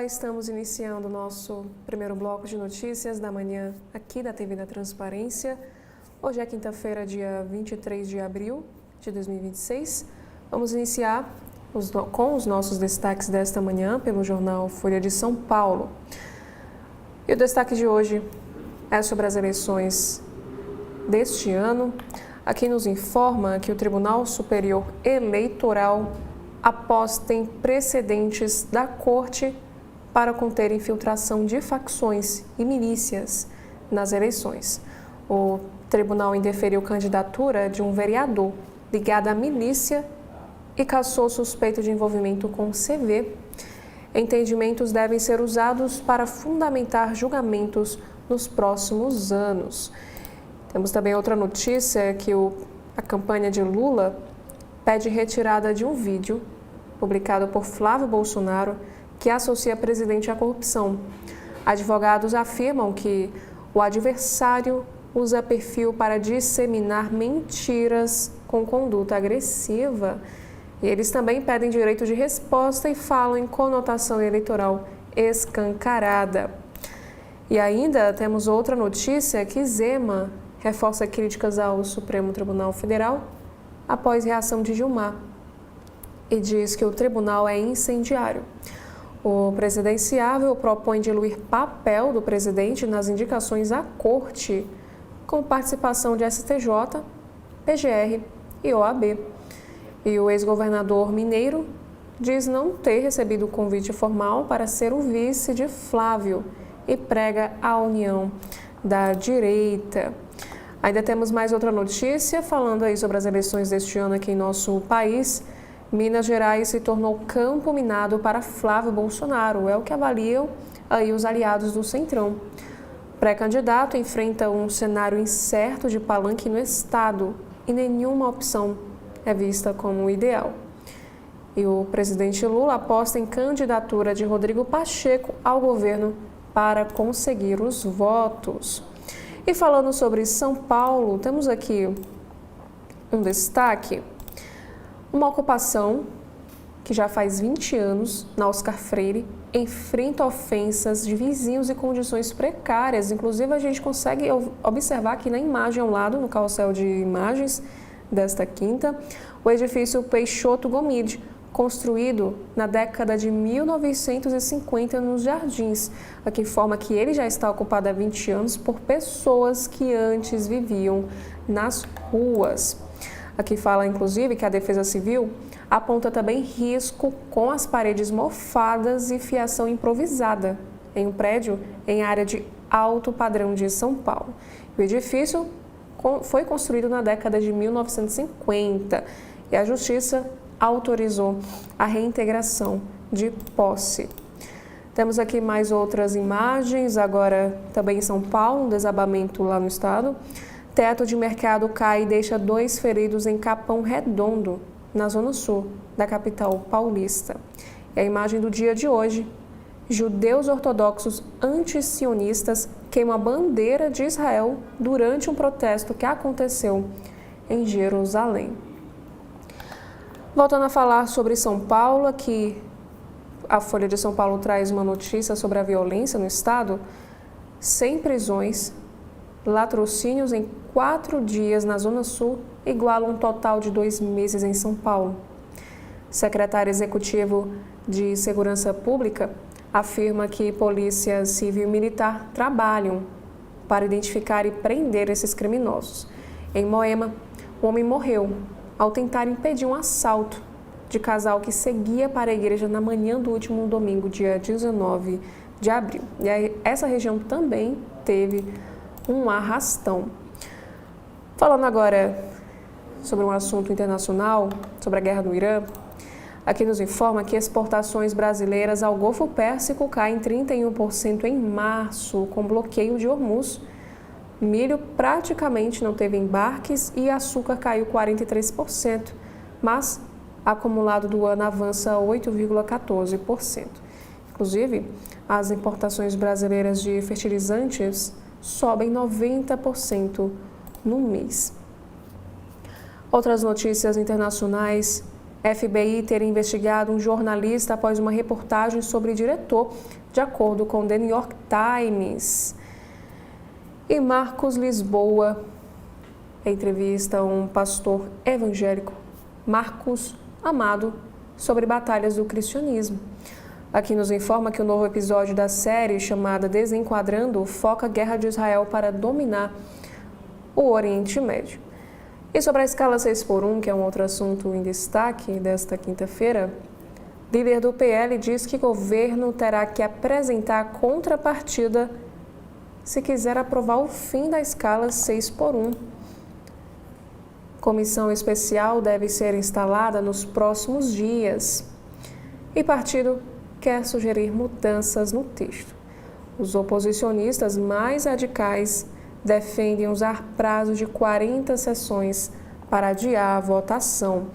Olá, estamos iniciando o nosso primeiro bloco de notícias da manhã aqui da TV da Transparência. Hoje é quinta-feira, dia 23 de abril de 2026. Vamos iniciar com os nossos destaques desta manhã pelo jornal Folha de São Paulo. E o destaque de hoje é sobre as eleições deste ano. Aqui nos informa que o Tribunal Superior Eleitoral aposta em precedentes da Corte para conter infiltração de facções e milícias nas eleições. O tribunal indeferiu candidatura de um vereador ligado à milícia e cassou suspeito de envolvimento com o CV. Entendimentos devem ser usados para fundamentar julgamentos nos próximos anos. Temos também outra notícia que a campanha de Lula pede retirada de um vídeo publicado por Flávio Bolsonaro que associa presidente à corrupção. Advogados afirmam que o adversário usa perfil para disseminar mentiras com conduta agressiva. E eles também pedem direito de resposta e falam em conotação eleitoral escancarada. E ainda temos outra notícia que Zema reforça críticas ao Supremo Tribunal Federal após reação de Gilmar e diz que o tribunal é incendiário. O presidenciável propõe diluir papel do presidente nas indicações à corte, com participação de STJ, PGR e OAB. E o ex-governador mineiro diz não ter recebido o convite formal para ser o vice de Flávio e prega a união da direita. Ainda temos mais outra notícia falando aí sobre as eleições deste ano aqui em nosso país. Minas Gerais se tornou campo minado para Flávio Bolsonaro, é o que avaliam aí os aliados do Centrão. Pré-candidato enfrenta um cenário incerto de palanque no estado e nenhuma opção é vista como ideal. E o presidente Lula aposta em candidatura de Rodrigo Pacheco ao governo para conseguir os votos. E falando sobre São Paulo, temos aqui um destaque. Uma ocupação que já faz 20 anos, na Oscar Freire, enfrenta ofensas de vizinhos e condições precárias. Inclusive, a gente consegue observar aqui na imagem ao lado, no carrossel de imagens desta quinta, o edifício Peixoto Gomide, construído na década de 1950 nos Jardins. Aqui informa que ele já está ocupado há 20 anos por pessoas que antes viviam nas ruas. Aqui fala, inclusive, que a Defesa Civil aponta também risco com as paredes mofadas e fiação improvisada em um prédio em área de alto padrão de São Paulo. O edifício foi construído na década de 1950 e a Justiça autorizou a reintegração de posse. Temos aqui mais outras imagens, agora também em São Paulo, um desabamento lá no estado. Teto de mercado cai e deixa 2 feridos em Capão Redondo, na zona sul da capital paulista. E a imagem do dia de hoje, judeus ortodoxos antisionistas queimam a bandeira de Israel durante um protesto que aconteceu em Jerusalém. Voltando a falar sobre São Paulo, aqui a Folha de São Paulo traz uma notícia sobre a violência no estado. 100 prisões, latrocínios em 4 dias na Zona Sul igualam um total de 2 meses em São Paulo. Secretário Executivo de Segurança Pública afirma que Polícia Civil e Militar trabalham para identificar e prender esses criminosos. Em Moema, um homem morreu ao tentar impedir um assalto de casal que seguia para a igreja na manhã do último domingo, dia 19 de abril. E aí, essa região também teve um arrastão. Falando agora sobre um assunto internacional, sobre a guerra do Irã, aqui nos informa que exportações brasileiras ao Golfo Pérsico caem 31% em março, com bloqueio de Hormuz. Milho praticamente não teve embarques e açúcar caiu 43%, mas acumulado do ano avança 8,14%. Inclusive, as importações brasileiras de fertilizantes sobem 90% no mês. Outras notícias internacionais FBI teria investigado um jornalista após uma reportagem sobre diretor, de acordo com The New York Times. E Marcos Lisboa entrevista um pastor evangélico, Marcos Amado, sobre batalhas do cristianismo. Aqui nos informa que o novo episódio da série, chamada Desenquadrando, foca a guerra de Israel para dominar o Oriente Médio. E sobre a escala 6x1, que é um outro assunto em destaque desta quinta-feira, líder do PL diz que o governo terá que apresentar contrapartida se quiser aprovar o fim da escala 6x1. Comissão especial deve ser instalada nos próximos dias. E partido quer sugerir mudanças no texto. Os oposicionistas mais radicais defendem usar prazo de 40 sessões para adiar a votação.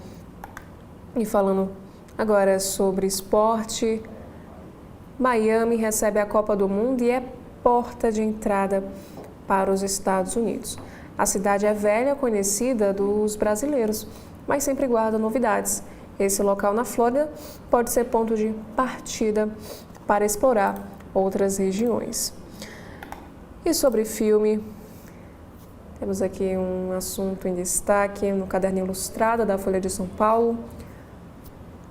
E falando agora sobre esporte, Miami recebe a Copa do Mundo e é porta de entrada para os Estados Unidos. A cidade é velha, conhecida dos brasileiros, mas sempre guarda novidades. Esse local na Flórida pode ser ponto de partida para explorar outras regiões. E sobre filme, temos aqui um assunto em destaque no Caderno Ilustrado da Folha de São Paulo.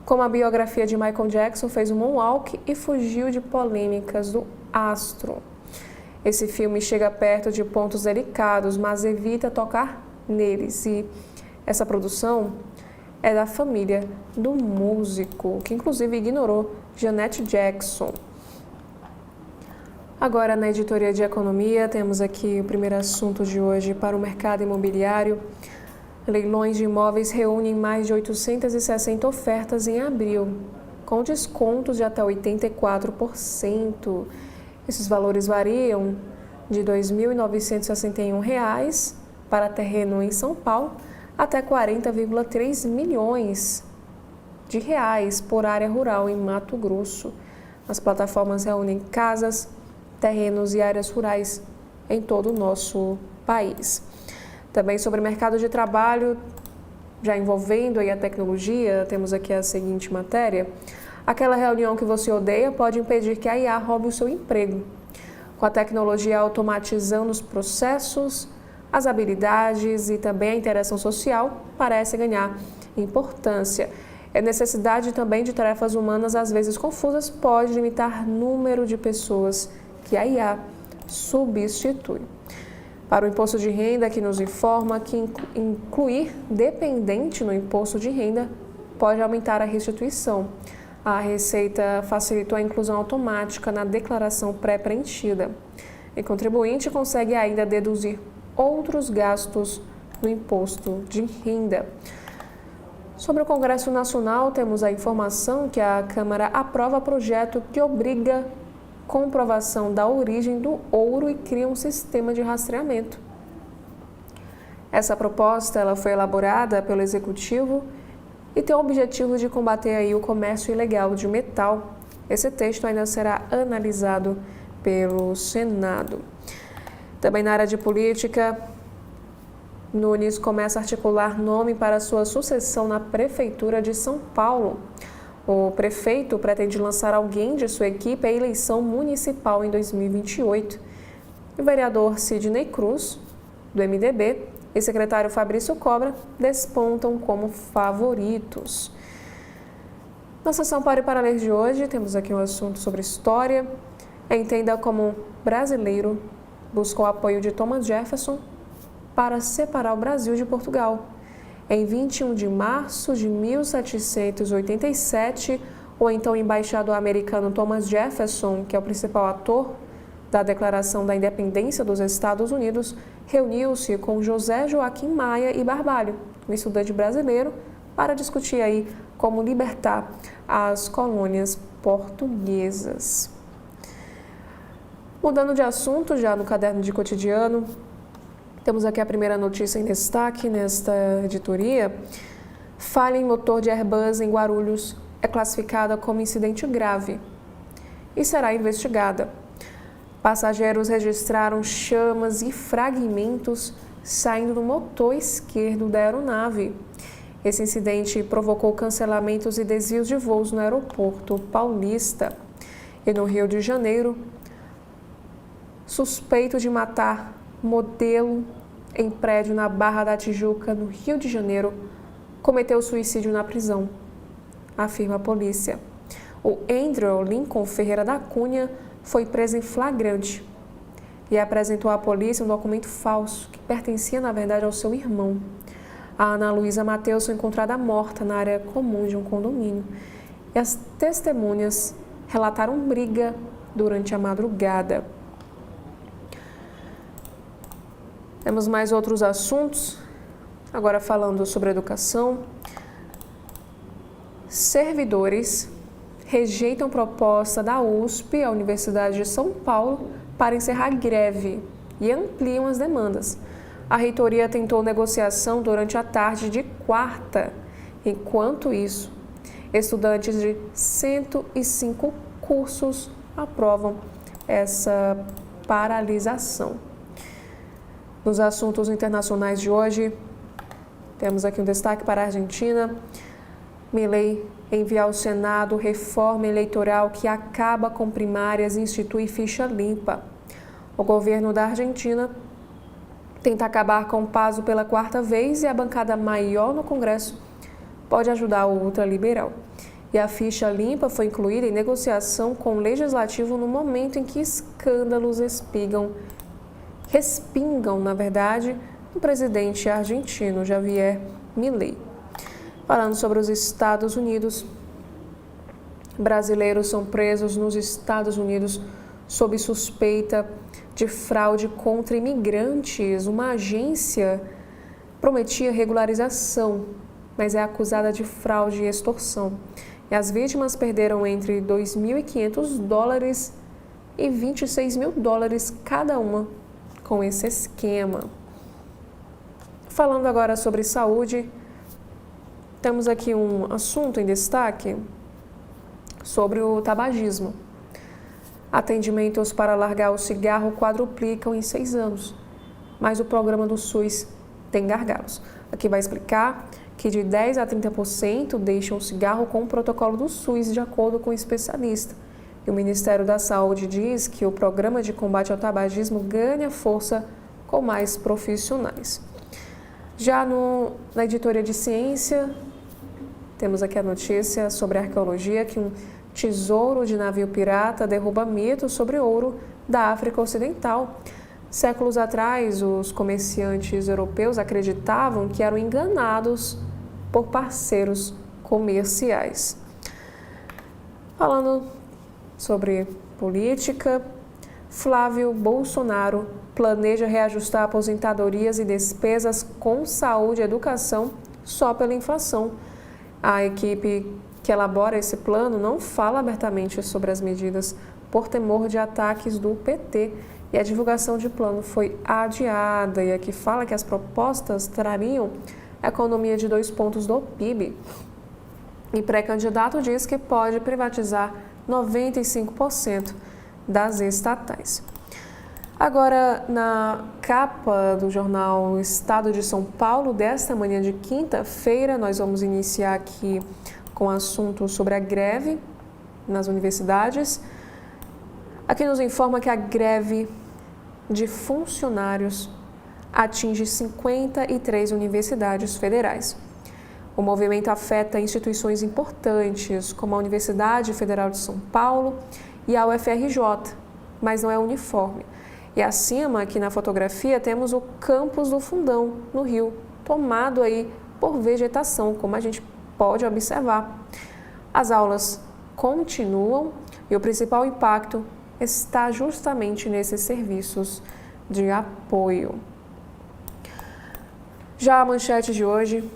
Como a biografia de Michael Jackson fez um moonwalk e fugiu de polêmicas do astro. Esse filme chega perto de pontos delicados, mas evita tocar neles. E essa produção é da família do músico, que inclusive ignorou Janet Jackson. Agora, na editoria de economia, temos aqui o primeiro assunto de hoje para o mercado imobiliário. Leilões de imóveis reúnem mais de 860 ofertas em abril, com descontos de até 84%. Esses valores variam de R$ 2.961 para terreno em São Paulo até 40,3 milhões de reais por área rural em Mato Grosso. As plataformas reúnem casas, terrenos e áreas rurais em todo o nosso país. Também sobre o mercado de trabalho, já envolvendo aí a tecnologia, temos aqui a seguinte matéria. Aquela reunião que você odeia pode impedir que a IA roube o seu emprego. Com a tecnologia automatizando os processos, as habilidades e também a interação social parece ganhar importância. A necessidade também de tarefas humanas, às vezes confusas, pode limitar o número de pessoas que a IA substitui. Para o imposto de renda, que nos informa que incluir dependente no imposto de renda pode aumentar a restituição. A Receita facilitou a inclusão automática na declaração pré-preenchida. E o contribuinte consegue ainda deduzir outros gastos no imposto de renda. Sobre o Congresso Nacional, temos a informação que a Câmara aprova projeto que obriga comprovação da origem do ouro e cria um sistema de rastreamento. Essa proposta ela foi elaborada pelo Executivo e tem o objetivo de combater aí o comércio ilegal de metal. Esse texto ainda será analisado pelo Senado. Também na área de política, Nunes começa a articular nome para sua sucessão na Prefeitura de São Paulo. O prefeito pretende lançar alguém de sua equipe à eleição municipal em 2028. O vereador Sidney Cruz, do MDB, e secretário Fabrício Cobra despontam como favoritos. Na sessão Pare para Ler de hoje, temos aqui um assunto sobre história. Entenda como um brasileiro buscou apoio de Thomas Jefferson para separar o Brasil de Portugal. Em 21 de março de 1787, o então embaixador americano Thomas Jefferson, que é o principal ator da Declaração da Independência dos Estados Unidos, reuniu-se com José Joaquim Maia e Barbalho, um estudante brasileiro, para discutir aí como libertar as colônias portuguesas. Mudando de assunto, já no caderno de cotidiano, temos aqui a primeira notícia em destaque nesta editoria. Falha em motor de Airbus em Guarulhos é classificada como incidente grave e será investigada. Passageiros registraram chamas e fragmentos saindo do motor esquerdo da aeronave. Esse incidente provocou cancelamentos e desvios de voos no aeroporto paulista. E no Rio de Janeiro, suspeito de matar modelo em prédio na Barra da Tijuca, no Rio de Janeiro, cometeu suicídio na prisão, afirma a polícia. O Andrew Lincoln Ferreira da Cunha foi preso em flagrante e apresentou à polícia um documento falso que pertencia, na verdade, ao seu irmão. A Ana Luísa Mateus foi encontrada morta na área comum de um condomínio e as testemunhas relataram briga durante a madrugada. Temos mais outros assuntos, agora falando sobre educação. Servidores rejeitam proposta da USP, a Universidade de São Paulo, para encerrar greve e ampliam as demandas. A reitoria tentou negociação durante a tarde de quarta. Enquanto isso, estudantes de 105 cursos aprovam essa paralisação. Nos assuntos internacionais de hoje, temos aqui um destaque para a Argentina. Milei envia ao Senado reforma eleitoral que acaba com primárias e institui ficha limpa. O governo da Argentina tenta acabar com o PASO pela quarta vez e a bancada maior no Congresso pode ajudar o ultraliberal. E a ficha limpa foi incluída em negociação com o Legislativo no momento em que escândalos respingam, na verdade, o presidente argentino Javier Milei. Falando sobre os Estados Unidos, brasileiros são presos nos Estados Unidos sob suspeita de fraude contra imigrantes. Uma agência prometia regularização, mas é acusada de fraude e extorsão. E as vítimas perderam entre $2.500 e $26.000 cada uma com esse esquema. Falando agora sobre saúde, temos aqui um assunto em destaque sobre o tabagismo. Atendimentos para largar o cigarro quadruplicam em 6 anos, mas o programa do SUS tem gargalos. Aqui vai explicar que de 10% a 30% deixam o cigarro com o protocolo do SUS, de acordo com o especialista. E o Ministério da Saúde diz que o programa de combate ao tabagismo ganha força com mais profissionais. Já na editoria de ciência, temos aqui a notícia sobre arqueologia, que um tesouro de navio pirata derruba mitos sobre ouro da África Ocidental. Séculos atrás, os comerciantes europeus acreditavam que eram enganados por parceiros comerciais. Falando sobre política, Flávio Bolsonaro planeja reajustar aposentadorias e despesas com saúde e educação só pela inflação. A equipe que elabora esse plano não fala abertamente sobre as medidas por temor de ataques do PT, e a divulgação de plano foi adiada. E aqui fala que as propostas trariam economia de 2 pontos do PIB. E pré-candidato diz que pode privatizar 95% das estatais. Agora, na capa do jornal Estado de São Paulo, desta manhã de quinta-feira, nós vamos iniciar aqui com assuntos sobre a greve nas universidades. Aqui nos informa que a greve de funcionários atinge 53 universidades federais. O movimento afeta instituições importantes, como a Universidade Federal de São Paulo e a UFRJ, mas não é uniforme. E acima, aqui na fotografia, temos o campus do Fundão, no Rio, tomado aí por vegetação, como a gente pode observar. As aulas continuam e o principal impacto está justamente nesses serviços de apoio. Já a manchete de hoje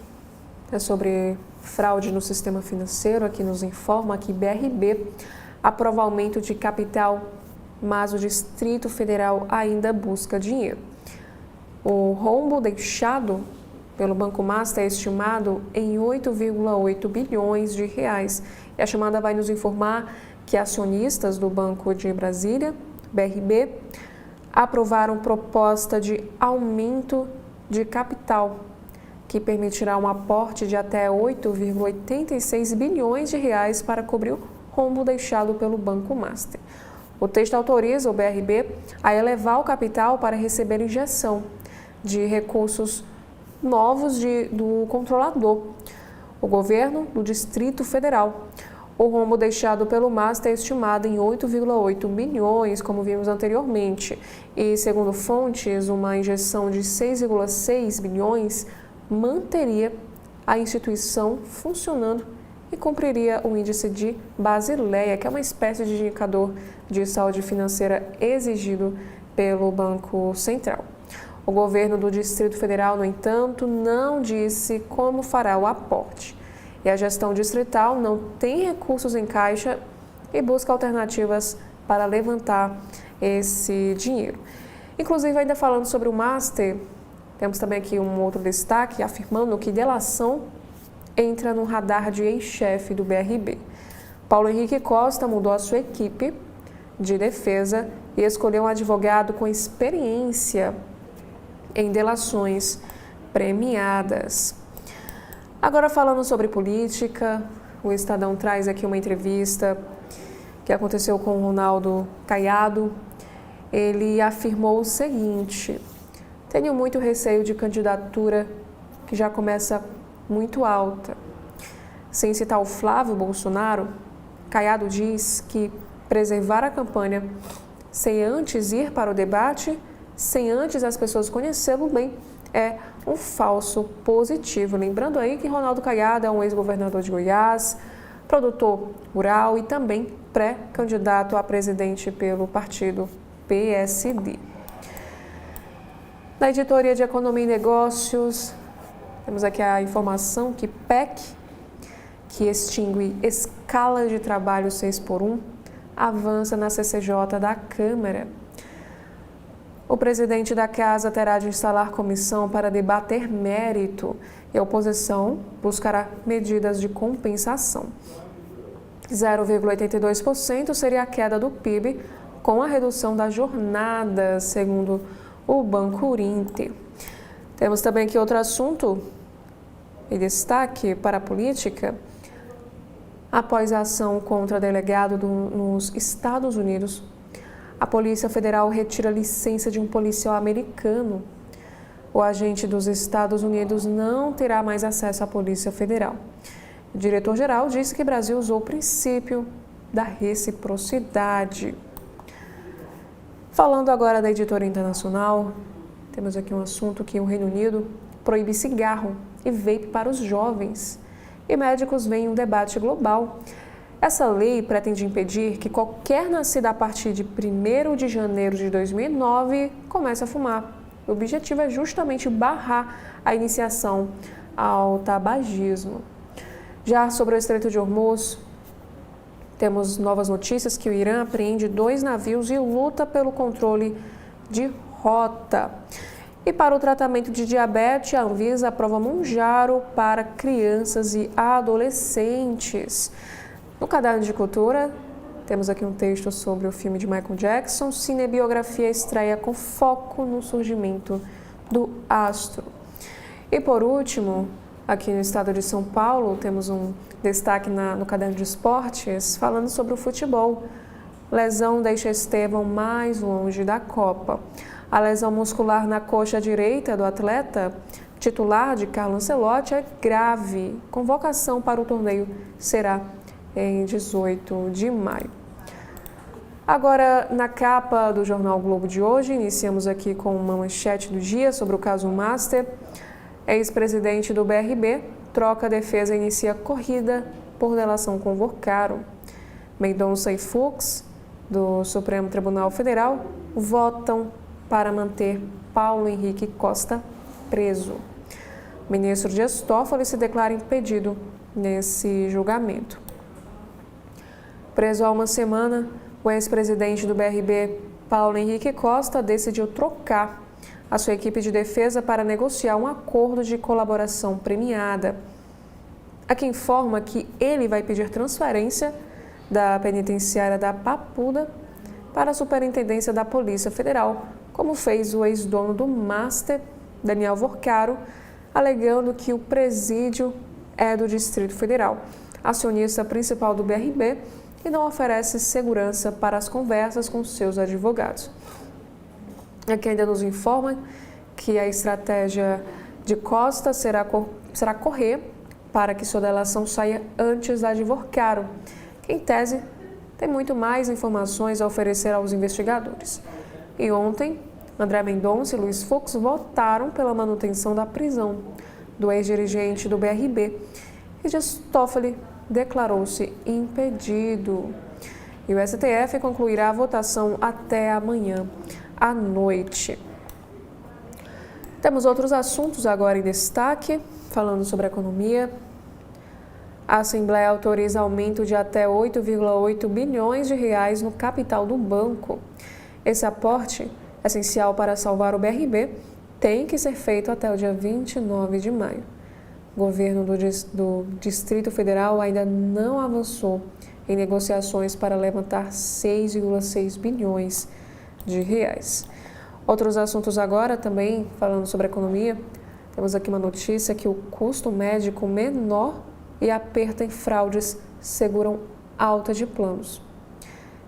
é sobre fraude no sistema financeiro. Aqui nos informa que BRB aprova aumento de capital, mas o Distrito Federal ainda busca dinheiro. O rombo deixado pelo Banco Master é estimado em 8,8 bilhões de reais. E a chamada vai nos informar que acionistas do Banco de Brasília, BRB, aprovaram proposta de aumento de capital que permitirá um aporte de até 8,86 bilhões de reais para cobrir o rombo deixado pelo Banco Master. O texto autoriza o BRB a elevar o capital para receber injeção de recursos novos do controlador, o governo do Distrito Federal. O rombo deixado pelo Master é estimado em 8,8 bilhões, como vimos anteriormente, e, segundo fontes, uma injeção de 6,6 bilhões manteria a instituição funcionando e cumpriria o índice de Basileia, que é uma espécie de indicador de saúde financeira exigido pelo Banco Central. O governo do Distrito Federal, no entanto, não disse como fará o aporte. E a gestão distrital não tem recursos em caixa e busca alternativas para levantar esse dinheiro. Inclusive, ainda falando sobre o Master, temos também aqui um outro destaque afirmando que delação entra no radar de ex-chefe do BRB. Paulo Henrique Costa mudou a sua equipe de defesa e escolheu um advogado com experiência em delações premiadas. Agora, falando sobre política, o Estadão traz aqui uma entrevista que aconteceu com o Ronaldo Caiado. Ele afirmou o seguinte: tenho muito receio de candidatura que já começa muito alta. Sem citar o Flávio Bolsonaro, Caiado diz que preservar a campanha sem antes ir para o debate, sem antes as pessoas conhecê-lo bem, é um falso positivo. Lembrando aí que Ronaldo Caiado é um ex-governador de Goiás, produtor rural e também pré-candidato a presidente pelo partido PSD. Na editoria de Economia e Negócios, temos aqui a informação que PEC, que extingue escala de trabalho 6x1, avança na CCJ da Câmara. O presidente da Casa terá de instalar comissão para debater mérito e a oposição buscará medidas de compensação. 0,82% seria a queda do PIB com a redução da jornada, segundo o Banco Inter. Temos também aqui outro assunto em destaque para a política. Após a ação contra delegado nos Estados Unidos, a Polícia Federal retira a licença de um policial americano. O agente dos Estados Unidos não terá mais acesso à Polícia Federal. O diretor-geral disse que o Brasil usou o princípio da reciprocidade. Falando agora da editoria internacional, temos aqui um assunto que o Reino Unido proíbe cigarro e vape para os jovens. E médicos veem um debate global. Essa lei pretende impedir que qualquer nascido a partir de 1º de janeiro de 2009 comece a fumar. O objetivo é justamente barrar a iniciação ao tabagismo. Já sobre o Estreito de Hormuz, temos novas notícias que o Irã apreende 2 navios e luta pelo controle de rota. E para o tratamento de diabetes, a Anvisa aprova Mounjaro para crianças e adolescentes. No Caderno de Cultura, temos aqui um texto sobre o filme de Michael Jackson, cinebiografia estreia com foco no surgimento do astro. E por último, aqui no estado de São Paulo, temos um destaque no Caderno de Esportes, falando sobre o futebol. Lesão deixa Estevão mais longe da Copa. A lesão muscular na coxa direita do atleta titular de Carlo Ancelotti é grave. Convocação para o torneio será em 18 de maio. Agora, na capa do Jornal o Globo de hoje, iniciamos aqui com uma manchete do dia sobre o caso Master. Ex-presidente do BRB troca a defesa e inicia corrida por delação com Vorcaro. Mendonça e Fux, do Supremo Tribunal Federal, votam para manter Paulo Henrique Costa preso. O ministro Dias Toffoli se declara impedido nesse julgamento. Preso há uma semana, o ex-presidente do BRB, Paulo Henrique Costa, decidiu trocar a sua equipe de defesa para negociar um acordo de colaboração premiada. Aqui informa que ele vai pedir transferência da penitenciária da Papuda para a Superintendência da Polícia Federal, como fez o ex-dono do Master, Daniel Vorcaro, alegando que o presídio é do Distrito Federal, acionista principal do BRB, e não oferece segurança para as conversas com seus advogados. Aqui ainda nos informa que a estratégia de Costa será correr para que sua delação saia antes da de Vorcaro, que, em tese, tem muito mais informações a oferecer aos investigadores. E ontem, André Mendonça e Luiz Fux votaram pela manutenção da prisão do ex-dirigente do BRB, e Dias Toffoli declarou-se impedido. E o STF concluirá a votação até amanhã à noite. Temos outros assuntos agora em destaque, falando sobre a economia. A Assembleia autoriza aumento de até 8,8 bilhões de reais no capital do banco. Esse aporte, essencial para salvar o BRB, tem que ser feito até o dia 29 de maio. O governo do Distrito Federal ainda não avançou em negociações para levantar 6,6 bilhões de reais. Outros assuntos agora também, falando sobre a economia, temos aqui uma notícia que o custo médico menor e aperto em fraudes seguram alta de planos.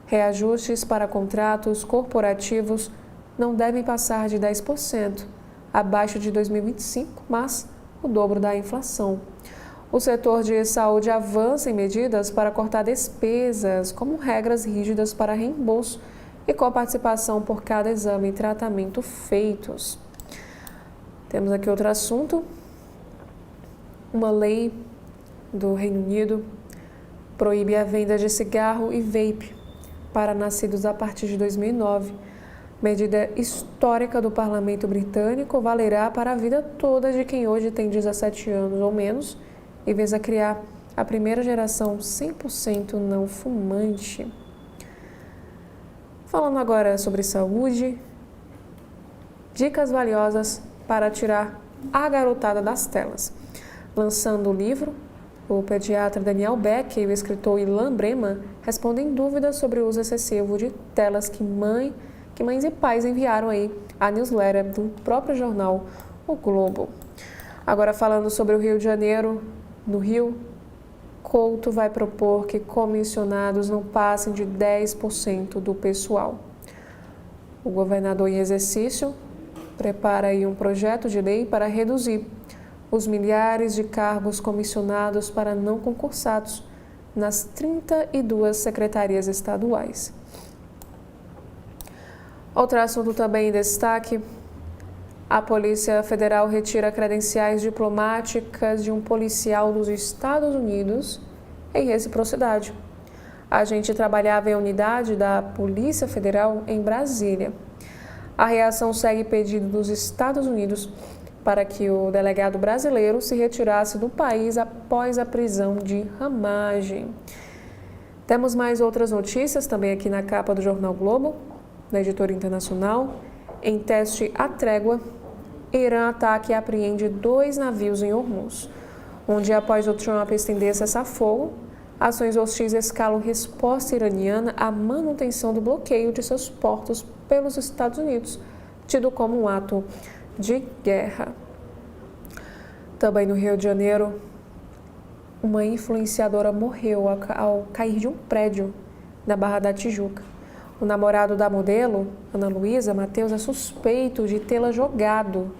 Reajustes para contratos corporativos não devem passar de 10%, abaixo de 2025, mas o dobro da inflação. O setor de saúde avança em medidas para cortar despesas, como regras rígidas para reembolso e com a participação por cada exame e tratamento feitos. Temos aqui outro assunto. Uma lei do Reino Unido proíbe a venda de cigarro e vape para nascidos a partir de 2009. Medida histórica do Parlamento Britânico valerá para a vida toda de quem hoje tem 17 anos ou menos e visa criar a primeira geração 100% não fumante. Falando agora sobre saúde, dicas valiosas para tirar a garotada das telas. Lançando o livro, o pediatra Daniel Beck e o escritor Ilan Breman respondem dúvidas sobre o uso excessivo de telas que mães e pais enviaram aí à newsletter do próprio jornal O Globo. Agora falando sobre o Rio de Janeiro, no Rio, Couto vai propor que comissionados não passem de 10% do pessoal. O governador em exercício prepara aí um projeto de lei para reduzir os milhares de cargos comissionados para não concursados nas 32 secretarias estaduais. Outro assunto também em destaque: a Polícia Federal retira credenciais diplomáticas de um policial dos Estados Unidos em reciprocidade. A agente trabalhava em unidade da Polícia Federal em Brasília. A reação segue pedido dos Estados Unidos para que o delegado brasileiro se retirasse do país após a prisão de ramagem. Temos mais outras notícias também aqui na capa do Jornal Globo, na editora internacional. Em teste à trégua, Irã ataca e apreende 2 navios em Hormuz. Um dia após o Trump estender cessar-fogo, ações hostis escalam resposta iraniana à manutenção do bloqueio de seus portos pelos Estados Unidos, tido como um ato de guerra. Também no Rio de Janeiro, uma influenciadora morreu ao cair de um prédio na Barra da Tijuca. O namorado da modelo, Ana Luísa Matheus, é suspeito de tê-la jogado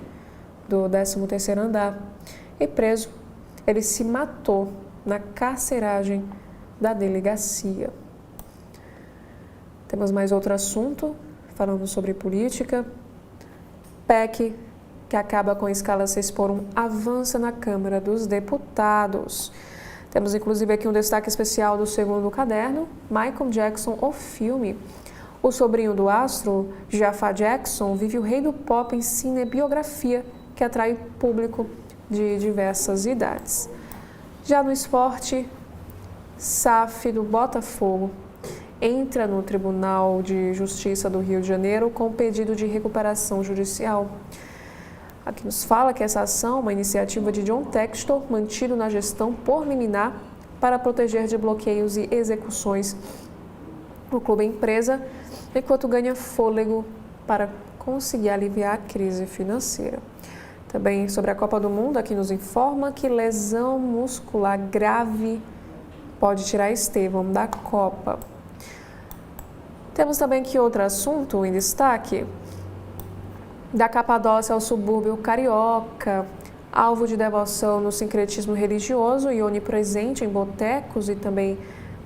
do 13º andar e preso. Ele se matou na carceragem da delegacia. Temos mais outro assunto, falando sobre política. PEC, que acaba com a escala 6x1, avança na Câmara dos Deputados. Temos inclusive aqui um destaque especial do segundo caderno, Michael Jackson, o filme. O sobrinho do astro, Jafar Jackson, vive o rei do pop em cinebiografia, que atrai público de diversas idades. Já no esporte, SAF do Botafogo entra no Tribunal de Justiça do Rio de Janeiro com pedido de recuperação judicial. Aqui nos fala que essa ação é uma iniciativa de John Textor, mantido na gestão por liminar para proteger de bloqueios e execuções o clube empresa, enquanto ganha fôlego para conseguir aliviar a crise financeira. Também sobre a Copa do Mundo, aqui nos informa que lesão muscular grave pode tirar Estevão da Copa. Temos também aqui outro assunto em destaque. Da Capadócia ao subúrbio carioca, alvo de devoção no sincretismo religioso e onipresente em botecos e também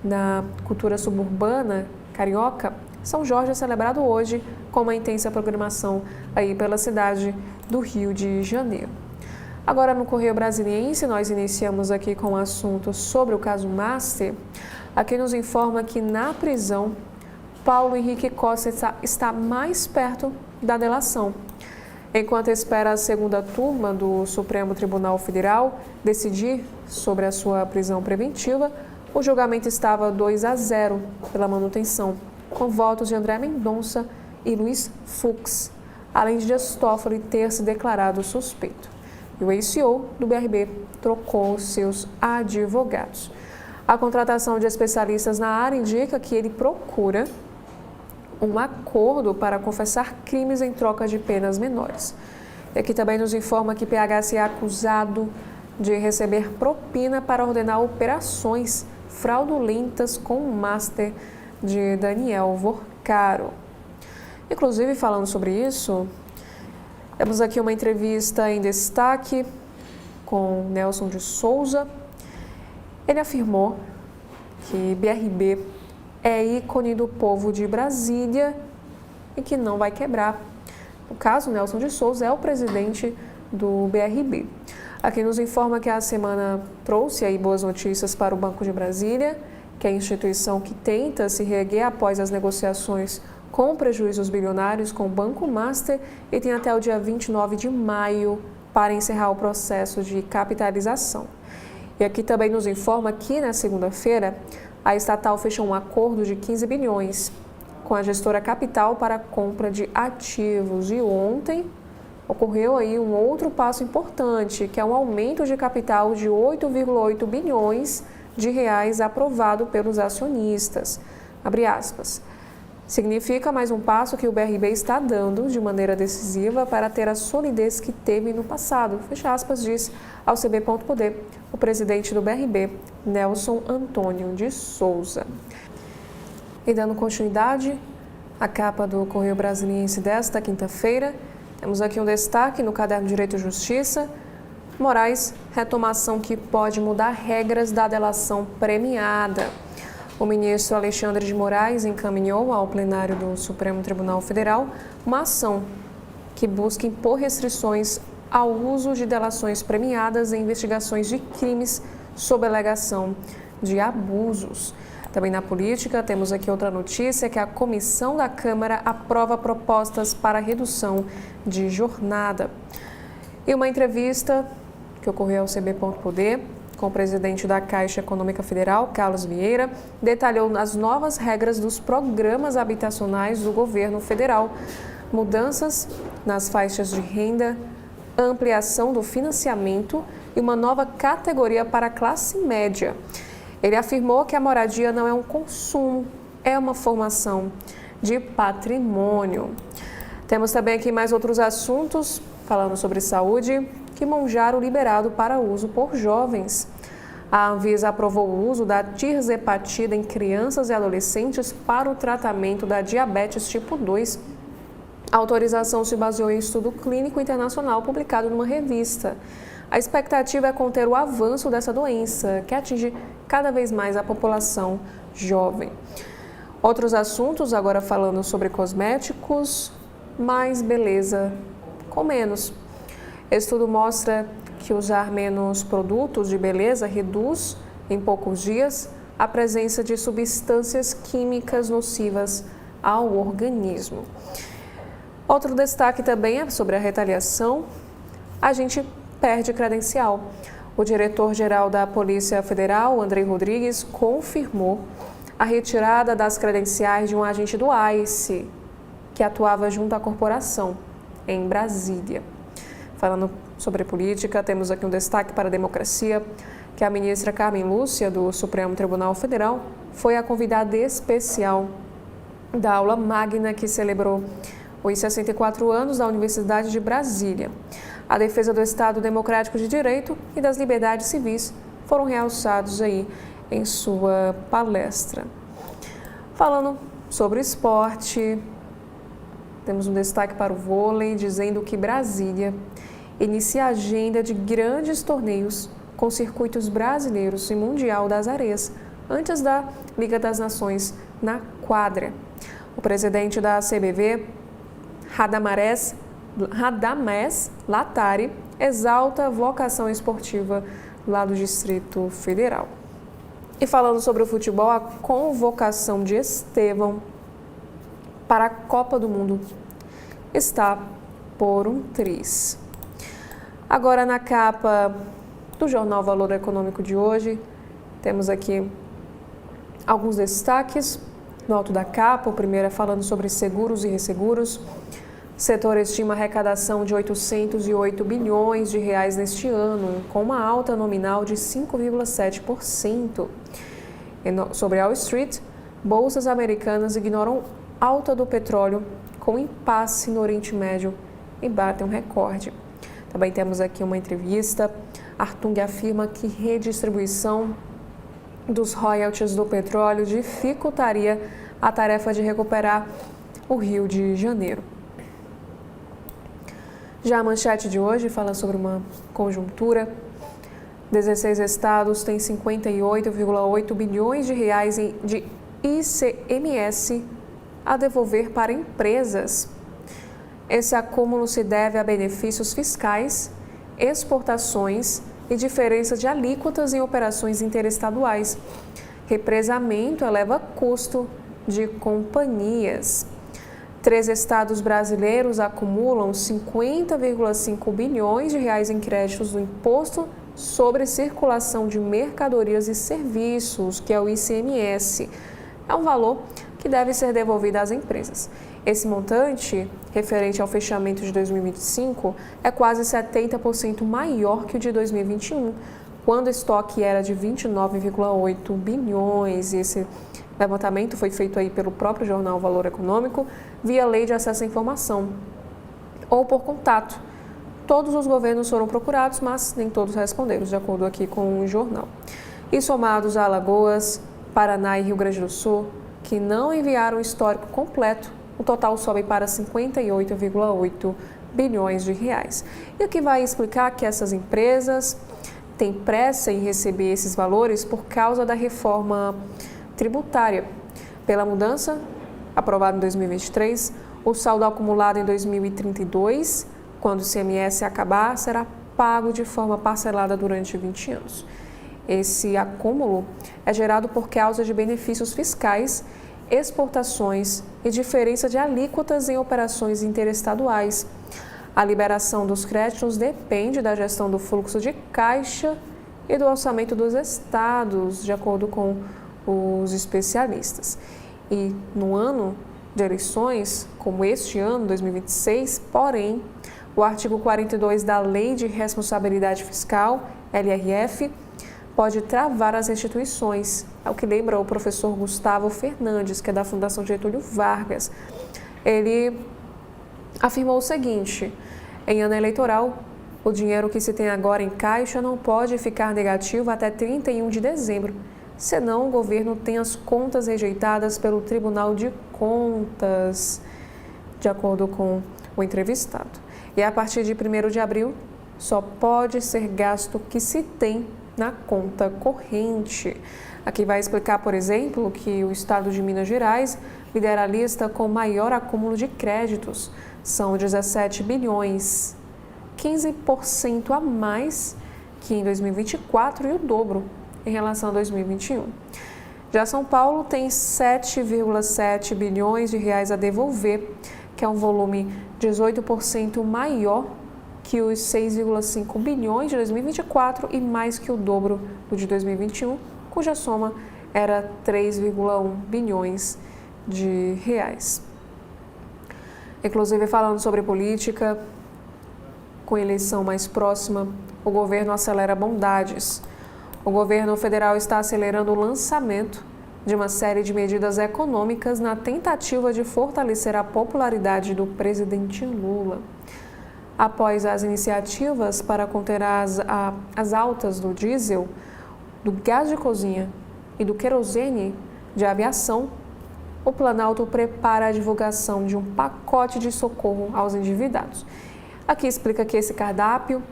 na cultura suburbana carioca, São Jorge é celebrado hoje com uma intensa programação aí pela cidade do Rio de Janeiro. Agora no Correio Brasiliense, nós iniciamos aqui com um assunto sobre o caso Master. Aqui nos informa que na prisão, Paulo Henrique Costa está mais perto da delação. Enquanto espera a segunda turma do Supremo Tribunal Federal decidir sobre a sua prisão preventiva, o julgamento estava 2-0 pela manutenção, com votos de André Mendonça e Luiz Fux, além de Dias Toffoli ter se declarado suspeito. E o ex-CEO do BRB trocou seus advogados. A contratação de especialistas na área indica que ele procura um acordo para confessar crimes em troca de penas menores. E aqui também nos informa que PHC é acusado de receber propina para ordenar operações fraudulentas com o Master de Daniel Vorcaro. Inclusive, falando sobre isso, temos aqui uma entrevista em destaque com Nelson de Souza. Ele afirmou que BRB é ícone do povo de Brasília e que não vai quebrar. No caso, Nelson de Souza é o presidente do BRB. Aqui nos informa que a semana trouxe aí boas notícias para o Banco de Brasília, que é a instituição que tenta se reerguer após as negociações com prejuízos bilionários com o Banco Master e tem até o dia 29 de maio para encerrar o processo de capitalização. E aqui também nos informa que na segunda-feira a estatal fechou um acordo de 15 bilhões com a gestora Capital para a compra de ativos. E ontem ocorreu aí um outro passo importante, que é um aumento de capital de 8,8 bilhões de reais aprovado pelos acionistas. Abre aspas. Significa mais um passo que o BRB está dando de maneira decisiva para ter a solidez que teve no passado. Fecha aspas, diz ao CB.poder o presidente do BRB, Nelson Antônio de Souza. E dando continuidade à capa do Correio Brasiliense desta quinta-feira, temos aqui um destaque no caderno Direito e Justiça. Moraes, retomação que pode mudar regras da delação premiada. O ministro Alexandre de Moraes encaminhou ao plenário do Supremo Tribunal Federal uma ação que busca impor restrições ao uso de delações premiadas em investigações de crimes sob alegação de abusos. Também na política, temos aqui outra notícia, que a comissão da Câmara aprova propostas para redução de jornada. E uma entrevista que ocorreu ao CB.poder com o presidente da Caixa Econômica Federal, Carlos Vieira, detalhou as novas regras dos programas habitacionais do governo federal, mudanças nas faixas de renda, ampliação do financiamento e uma nova categoria para a classe média. Ele afirmou que a moradia não é um consumo, é uma formação de patrimônio. Temos também aqui mais outros assuntos, falando sobre saúde, que Monjaro liberado para uso por jovens. A Anvisa aprovou o uso da tirzepatida em crianças e adolescentes para o tratamento da diabetes tipo 2. A autorização se baseou em estudo clínico internacional publicado numa revista. A expectativa é conter o avanço dessa doença, que atinge cada vez mais a população jovem. Outros assuntos, agora falando sobre cosméticos, mais beleza com menos. Estudo mostra que usar menos produtos de beleza reduz, em poucos dias, a presença de substâncias químicas nocivas ao organismo. Outro destaque também é sobre a retaliação. A gente perde credencial. O diretor-geral da Polícia Federal, Andrei Rodrigues, confirmou a retirada das credenciais de um agente do ICE, que atuava junto à corporação, em Brasília. Falando sobre política, temos aqui um destaque para a democracia, que a ministra Carmen Lúcia, do Supremo Tribunal Federal, foi a convidada especial da aula magna que celebrou os 64 anos da Universidade de Brasília. A defesa do Estado Democrático de Direito e das liberdades civis foram realçados aí em sua palestra. Falando sobre esporte, temos um destaque para o vôlei, dizendo que Brasília inicia a agenda de grandes torneios com circuitos brasileiros e mundial das areias, antes da Liga das Nações na quadra. O presidente da CBV, Radamés Latari, exalta a vocação esportiva lá do Distrito Federal. E falando sobre o futebol, a convocação de Estevão para a Copa do Mundo está por um triz. Agora, na capa do Jornal Valor Econômico de hoje, temos aqui alguns destaques no alto da capa. O primeiro é falando sobre seguros e resseguros. O setor estima arrecadação de 808 bilhões de reais neste ano, com uma alta nominal de 5,7%. Sobre Wall Street, bolsas americanas ignoram alta do petróleo com impasse no Oriente Médio e batem um recorde. Também temos aqui uma entrevista. Artung afirma que redistribuição dos royalties do petróleo dificultaria a tarefa de recuperar o Rio de Janeiro. Já a manchete de hoje fala sobre uma conjuntura. 16 estados têm 58,8 bilhões de reais de ICMS a devolver para empresas. Esse acúmulo se deve a benefícios fiscais, exportações e diferença de alíquotas em operações interestaduais. Represamento eleva custo de companhias. 3 estados brasileiros acumulam 50,5 bilhões de reais em créditos do Imposto sobre Circulação de Mercadorias e Serviços, que é o ICMS. É um valor que deve ser devolvido às empresas. Esse montante, referente ao fechamento de 2025, é quase 70% maior que o de 2021, quando o estoque era de 29,8 bilhões. E esse levantamento foi feito aí pelo próprio jornal Valor Econômico, via Lei de Acesso à Informação, ou por contato. Todos os governos foram procurados, mas nem todos responderam, de acordo aqui com o jornal. E somados a Alagoas, Paraná e Rio Grande do Sul, que não enviaram o histórico completo, o total sobe para 58,8 bilhões de reais. E o que vai explicar que essas empresas têm pressa em receber esses valores por causa da reforma tributária. Pela mudança, aprovada em 2023, o saldo acumulado em 2032, quando o ICMS acabar, será pago de forma parcelada durante 20 anos. Esse acúmulo é gerado por causa de benefícios fiscais, exportações e diferença de alíquotas em operações interestaduais. A liberação dos créditos depende da gestão do fluxo de caixa e do orçamento dos estados, de acordo com os especialistas. E no ano de eleições, como este ano, 2026, porém, o artigo 42 da Lei de Responsabilidade Fiscal, LRF, pode travar as restituições. É o que lembra o professor Gustavo Fernandes, que é da Fundação Getúlio Vargas. Ele afirmou o seguinte: em ano eleitoral, o dinheiro que se tem agora em caixa não pode ficar negativo até 31 de dezembro, senão o governo tem as contas rejeitadas pelo Tribunal de Contas, de acordo com o entrevistado. E a partir de 1º de abril, só pode ser gasto o que se tem na conta corrente. Aqui vai explicar, por exemplo, que o estado de Minas Gerais lidera a lista com maior acúmulo de créditos. São 17 bilhões, 15% a mais que em 2024 e o dobro em relação a 2021. Já São Paulo tem 7,7 bilhões de reais a devolver, que é um volume 18% maior que os 6,5 bilhões de 2024 e mais que o dobro do de 2021, cuja soma era 3,1 bilhões de reais. Inclusive, falando sobre política, com a eleição mais próxima, o governo acelera bondades. O governo federal está acelerando o lançamento de uma série de medidas econômicas na tentativa de fortalecer a popularidade do presidente Lula. Após as iniciativas para conter as altas do diesel, do gás de cozinha e do querosene de aviação, o Planalto prepara a divulgação de um pacote de socorro aos endividados. Aqui explica que esse cardápio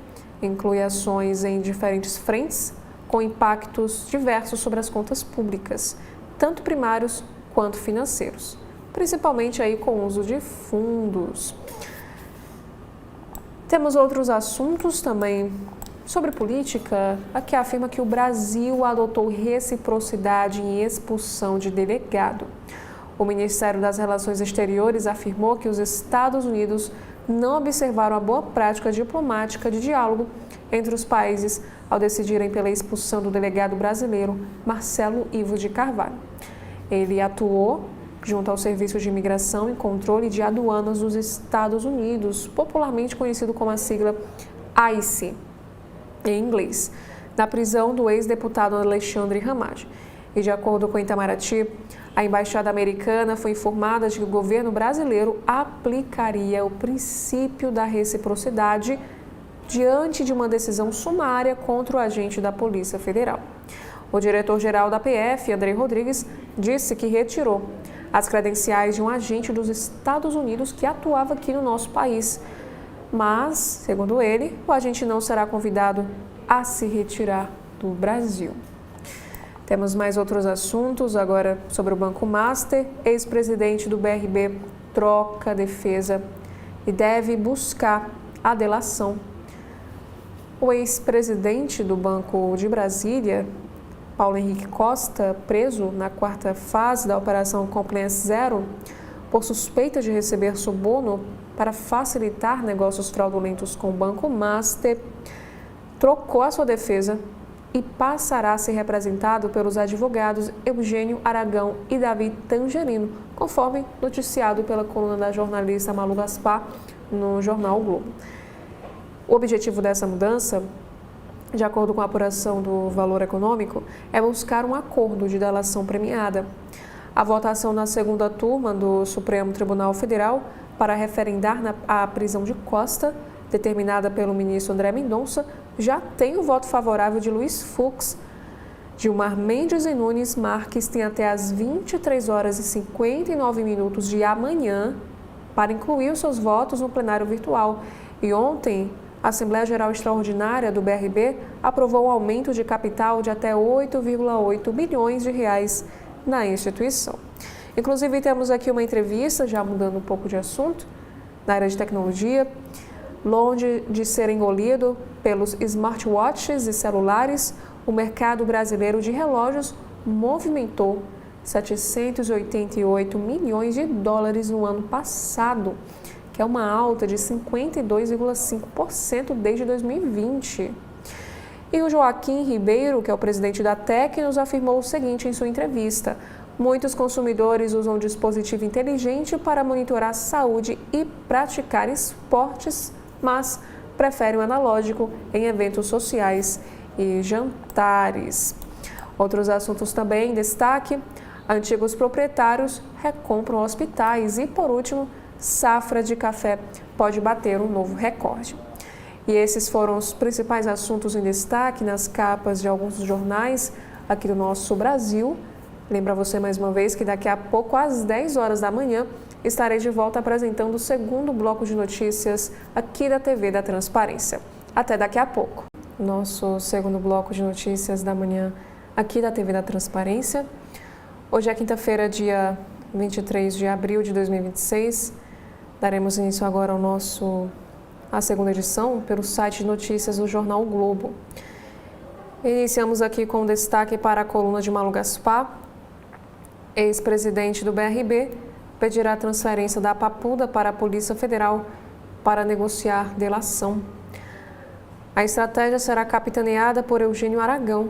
inclui ações em diferentes frentes, com impactos diversos sobre as contas públicas, tanto primários quanto financeiros, principalmente aí com o uso de fundos. Temos outros assuntos também sobre política. Aqui afirma que o Brasil adotou reciprocidade em expulsão de delegado. O Ministério das Relações Exteriores afirmou que os Estados Unidos não observaram a boa prática diplomática de diálogo entre os países ao decidirem pela expulsão do delegado brasileiro Marcelo Ivo de Carvalho. Ele atuou junto ao Serviço de Imigração e Controle de Aduanas dos Estados Unidos, popularmente conhecido como a sigla ICE, em inglês, na prisão do ex-deputado Alexandre Ramage. E de acordo com Itamaraty, a embaixada americana foi informada de que o governo brasileiro aplicaria o princípio da reciprocidade diante de uma decisão sumária contra o agente da Polícia Federal. O diretor-geral da PF, Andrei Rodrigues, disse que retirou as credenciais de um agente dos Estados Unidos que atuava aqui no nosso país. Mas, segundo ele, o agente não será convidado a se retirar do Brasil. Temos mais outros assuntos, agora sobre o Banco Master. Ex-presidente do BRB troca a defesa e deve buscar a delação. O ex-presidente do Banco de Brasília, Paulo Henrique Costa, preso na quarta fase da Operação Compliance Zero por suspeita de receber suborno para facilitar negócios fraudulentos com o Banco Master, trocou a sua defesa e passará a ser representado pelos advogados Eugênio Aragão e Davi Tangerino, conforme noticiado pela coluna da jornalista Malu Gaspar no jornal o Globo. O objetivo dessa mudança, de acordo com a apuração do Valor Econômico, é buscar um acordo de delação premiada. A votação na segunda turma do Supremo Tribunal Federal para referendar a prisão de Costa, determinada pelo ministro André Mendonça, já tem o voto favorável de Luiz Fux. Gilmar Mendes e Nunes Marques têm até às 23 horas e 59 minutos de amanhã para incluir os seus votos no plenário virtual. E ontem, a Assembleia Geral Extraordinária do BRB aprovou o aumento de capital de até 8,8 bilhões de reais na instituição. Inclusive, temos aqui uma entrevista, já mudando um pouco de assunto, na área de tecnologia. Longe de ser engolido pelos smartwatches e celulares, o mercado brasileiro de relógios movimentou 788 milhões de dólares no ano passado, que é uma alta de 52,5% desde 2020. E o Joaquim Ribeiro, que é o presidente da Tecnos, afirmou o seguinte em sua entrevista: muitos consumidores usam dispositivo inteligente para monitorar a saúde e praticar esportes, mas preferem o analógico em eventos sociais e jantares. Outros assuntos também em destaque: antigos proprietários recompram hospitais e, por último, safra de café pode bater um novo recorde. E esses foram os principais assuntos em destaque nas capas de alguns jornais aqui do nosso Brasil. Lembra você mais uma vez que daqui a pouco, às 10 horas da manhã, estarei de volta apresentando o segundo bloco de notícias aqui da TV da Transparência. Até daqui a pouco. Nosso segundo bloco de notícias da manhã aqui da TV da Transparência. Hoje é quinta-feira, dia 23 de abril de 2026. Daremos início agora à segunda edição pelo site de notícias do jornal o Globo. Iniciamos aqui com destaque para a coluna de Malu Gaspar. Ex-presidente do BRB pedirá a transferência da Papuda para a Polícia Federal para negociar delação. A estratégia será capitaneada por Eugênio Aragão,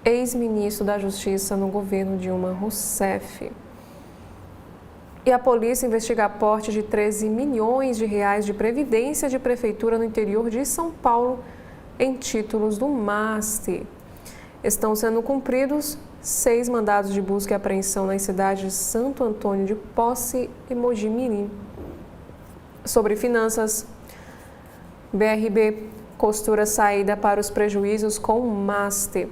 ex-ministro da Justiça no governo Dilma Rousseff. E a polícia investiga aporte de 13 milhões de reais de previdência de prefeitura no interior de São Paulo em títulos do Master. Estão sendo cumpridos 6 mandados de busca e apreensão nas cidades de Santo Antônio de Posse e Mogi Mirim. Sobre finanças, BRB costura saída para os prejuízos com o Master.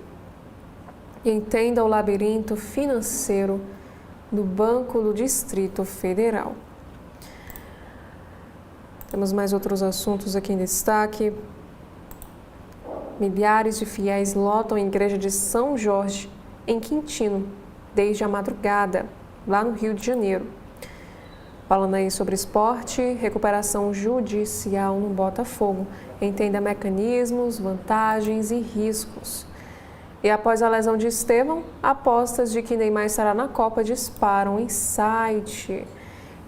Entenda o labirinto financeiro do Banco do Distrito Federal. Temos mais outros assuntos aqui em destaque. Milhares de fiéis lotam a igreja de São Jorge, em Quintino, desde a madrugada, lá no Rio de Janeiro. Falando aí sobre esporte, recuperação judicial no Botafogo. Entenda mecanismos, vantagens e riscos. E após a lesão de Estevão, apostas de que Neymar estará na Copa disparam em site.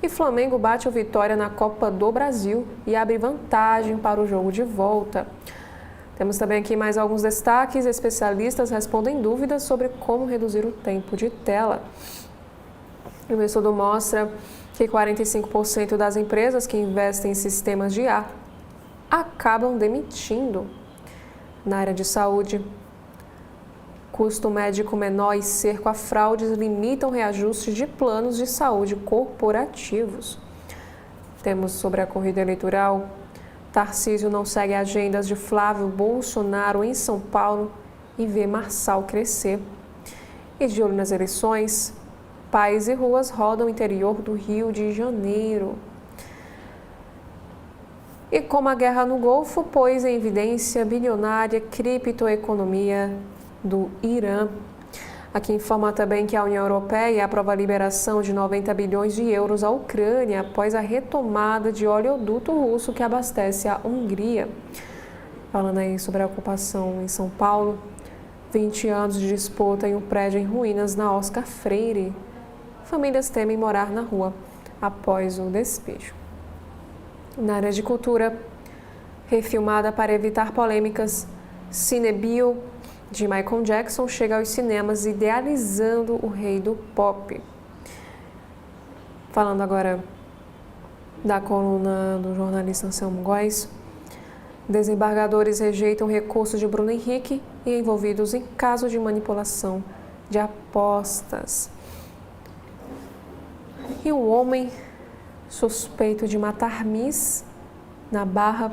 E Flamengo bate o Vitória na Copa do Brasil e abre vantagem para o jogo de volta. Temos também aqui mais alguns destaques. Especialistas respondem dúvidas sobre como reduzir o tempo de tela. O estudo mostra que 45% das empresas que investem em sistemas de IA acabam demitindo. Na área de saúde, custo médico menor e cerco a fraudes limitam reajustes de planos de saúde corporativos. Temos sobre a corrida eleitoral. Tarcísio não segue agendas de Flávio Bolsonaro em São Paulo e vê Marçal crescer. E de olho nas eleições, pais e ruas rodam o interior do Rio de Janeiro. E como a guerra no Golfo pôs em evidência a bilionária criptoeconomia do Irã. Aqui informa também que a União Europeia aprova a liberação de 90 bilhões de euros à Ucrânia após a retomada de oleoduto russo que abastece a Hungria. Falando aí sobre a ocupação em São Paulo, 20 anos de disputa em um prédio em ruínas na Oscar Freire. Famílias temem morar na rua após o despejo. Na área de cultura, refilmada para evitar polêmicas, Cinebio de Michael Jackson chega aos cinemas idealizando o rei do pop. Falando agora da coluna do jornalista Anselmo Góes, desembargadores rejeitam recurso de Bruno Henrique e envolvidos em caso de manipulação de apostas. E um homem suspeito de matar Miss na Barra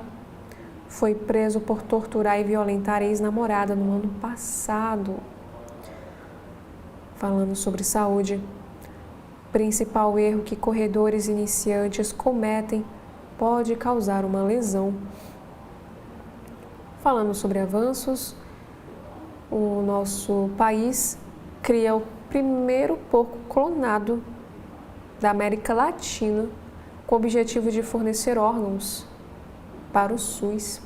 foi preso por torturar e violentar a ex-namorada no ano passado. Falando sobre saúde, principal erro que corredores iniciantes cometem pode causar uma lesão. Falando sobre avanços, o nosso país cria o primeiro porco clonado da América Latina com o objetivo de fornecer órgãos para o SUS.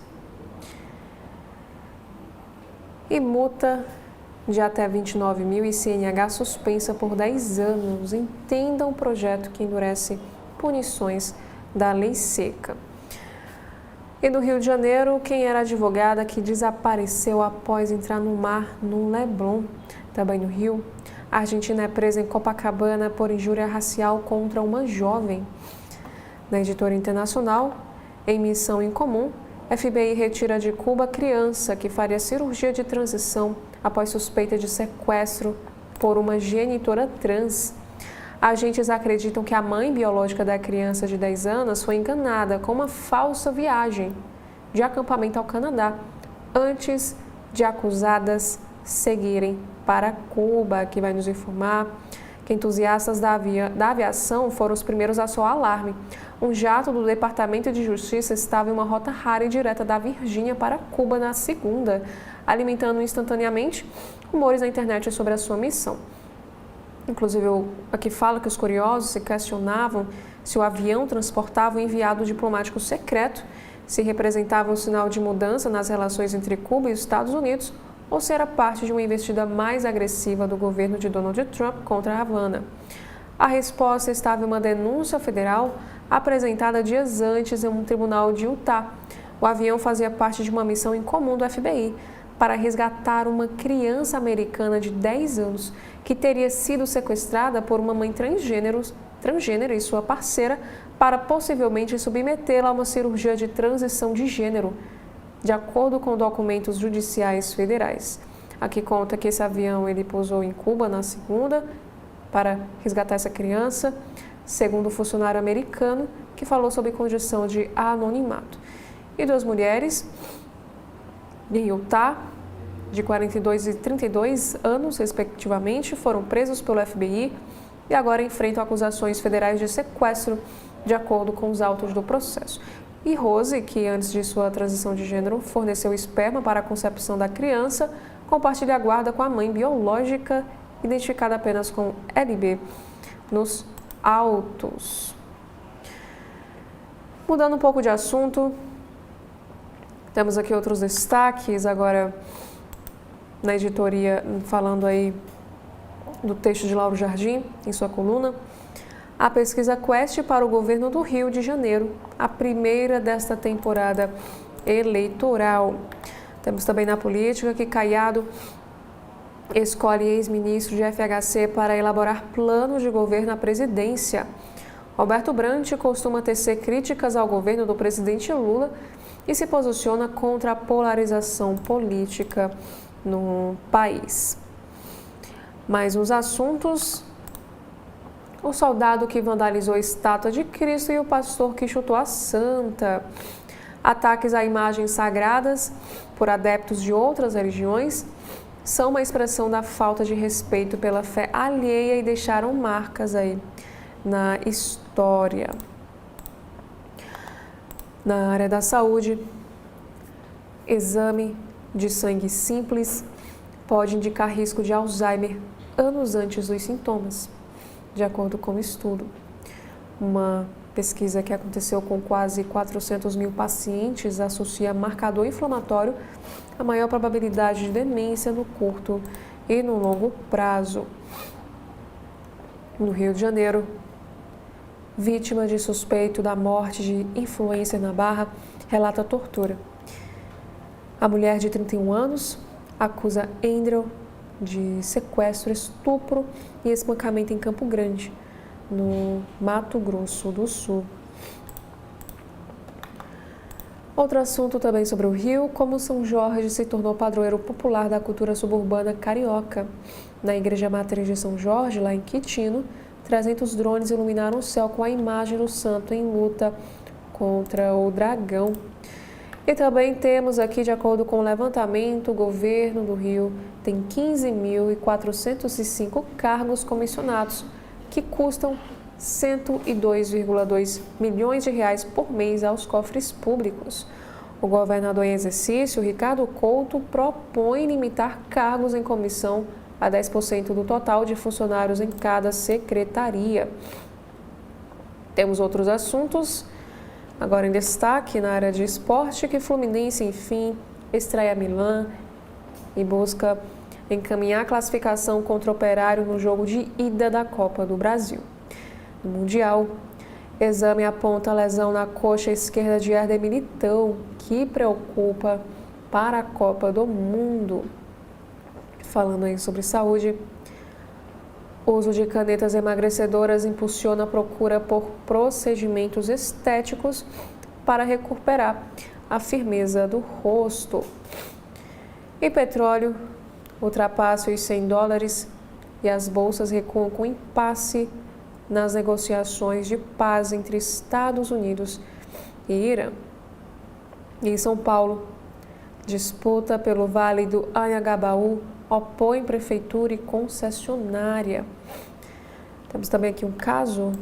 E multa de até 29 mil e CNH suspensa por 10 anos. Entendam o projeto que endurece punições da lei seca. E no Rio de Janeiro, quem era advogada que desapareceu após entrar no mar no Leblon. Também no Rio, a Argentina é presa em Copacabana por injúria racial contra uma jovem. Na editora internacional, em missão em comum, FBI retira de Cuba criança que faria cirurgia de transição após suspeita de sequestro por uma genitora trans. Agentes acreditam que a mãe biológica da criança de 10 anos foi enganada com uma falsa viagem de acampamento ao Canadá, antes de acusadas seguirem para Cuba, que vai nos informar que entusiastas da aviação foram os primeiros a soar alarme. Um jato do Departamento de Justiça estava em uma rota rara e direta da Virgínia para Cuba na segunda, alimentando instantaneamente rumores na internet sobre a sua missão. Inclusive, aqui fala que os curiosos se questionavam se o avião transportava um enviado diplomático secreto, se representava um sinal de mudança nas relações entre Cuba e os Estados Unidos, ou se era parte de uma investida mais agressiva do governo de Donald Trump contra a Havana. A resposta estava em uma denúncia federal apresentada dias antes em um tribunal de Utah. O avião fazia parte de uma missão em comum do FBI para resgatar uma criança americana de 10 anos que teria sido sequestrada por uma mãe transgênero e sua parceira para possivelmente submetê-la a uma cirurgia de transição de gênero, de acordo com documentos judiciais federais. Aqui conta que esse avião ele pousou em Cuba na segunda para resgatar essa criança, segundo o funcionário americano, que falou sob condição de anonimato. E duas mulheres de Utah, de 42 e 32 anos, respectivamente, foram presos pelo FBI e agora enfrentam acusações federais de sequestro, de acordo com os autos do processo. E Rose, que antes de sua transição de gênero forneceu esperma para a concepção da criança, compartilha a guarda com a mãe biológica, identificada apenas com LB nos autos. Mudando um pouco de assunto, temos aqui outros destaques, agora na editoria, falando aí do texto de Lauro Jardim, em sua coluna. A pesquisa Quest para o governo do Rio de Janeiro, a primeira desta temporada eleitoral. Temos também na política que Caiado escolhe ex-ministro de FHC para elaborar planos de governo à presidência. Roberto Brant costuma tecer críticas ao governo do presidente Lula e se posiciona contra a polarização política no país. Mais uns assuntos: o soldado que vandalizou a estátua de Cristo e o pastor que chutou a santa. Ataques a imagens sagradas por adeptos de outras religiões são uma expressão da falta de respeito pela fé alheia e deixaram marcas aí na história. Na área da saúde, exame de sangue simples pode indicar risco de Alzheimer anos antes dos sintomas, de acordo com o estudo. Uma pesquisa que aconteceu com quase 400 mil pacientes associa marcador inflamatório a maior probabilidade de demência no curto e no longo prazo. No Rio de Janeiro, vítima de suspeito da morte de influencer na Barra relata tortura. A mulher de 31 anos acusa Andrew de sequestro, estupro e espancamento em Campo Grande, no Mato Grosso do Sul. Outro assunto também sobre o Rio, como São Jorge se tornou padroeiro popular da cultura suburbana carioca. Na Igreja Matriz de São Jorge, lá em Quitino, 300 drones iluminaram o céu com a imagem do santo em luta contra o dragão. E também temos aqui, de acordo com o levantamento, o governo do Rio tem 15.405 cargos comissionados, que custam 102,2 milhões de reais por mês aos cofres públicos. O governador em exercício, Ricardo Couto, propõe limitar cargos em comissão a 10% do total de funcionários em cada secretaria. Temos outros assuntos. Agora em destaque na área de esporte, que Fluminense, enfim, estreia Milan e busca encaminhar a classificação contra o Operário no jogo de ida da Copa do Brasil. No Mundial, exame aponta a lesão na coxa esquerda de Éder Militão, que preocupa para a Copa do Mundo. Falando aí sobre saúde, o uso de canetas emagrecedoras impulsiona a procura por procedimentos estéticos para recuperar a firmeza do rosto. E petróleo ultrapassa os $100 e as bolsas recuam com impasse nas negociações de paz entre Estados Unidos e Irã. E em São Paulo, disputa pelo Vale do Anhangabaú opõe prefeitura e concessionária. Temos também aqui um caso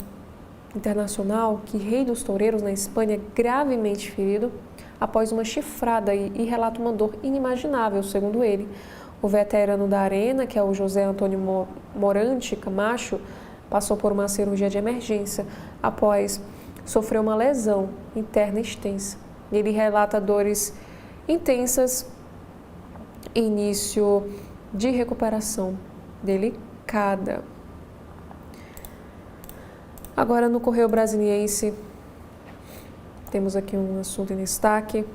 internacional que Rei dos Toureiros, na Espanha, é gravemente ferido após uma chifrada e relata uma dor inimaginável, segundo ele. O veterano da arena, que é o José Antônio Morante Camacho, passou por uma cirurgia de emergência após sofrer uma lesão interna extensa. Ele relata dores intensas e início de recuperação delicada. Agora no Correio Brasiliense, temos aqui um assunto em destaque,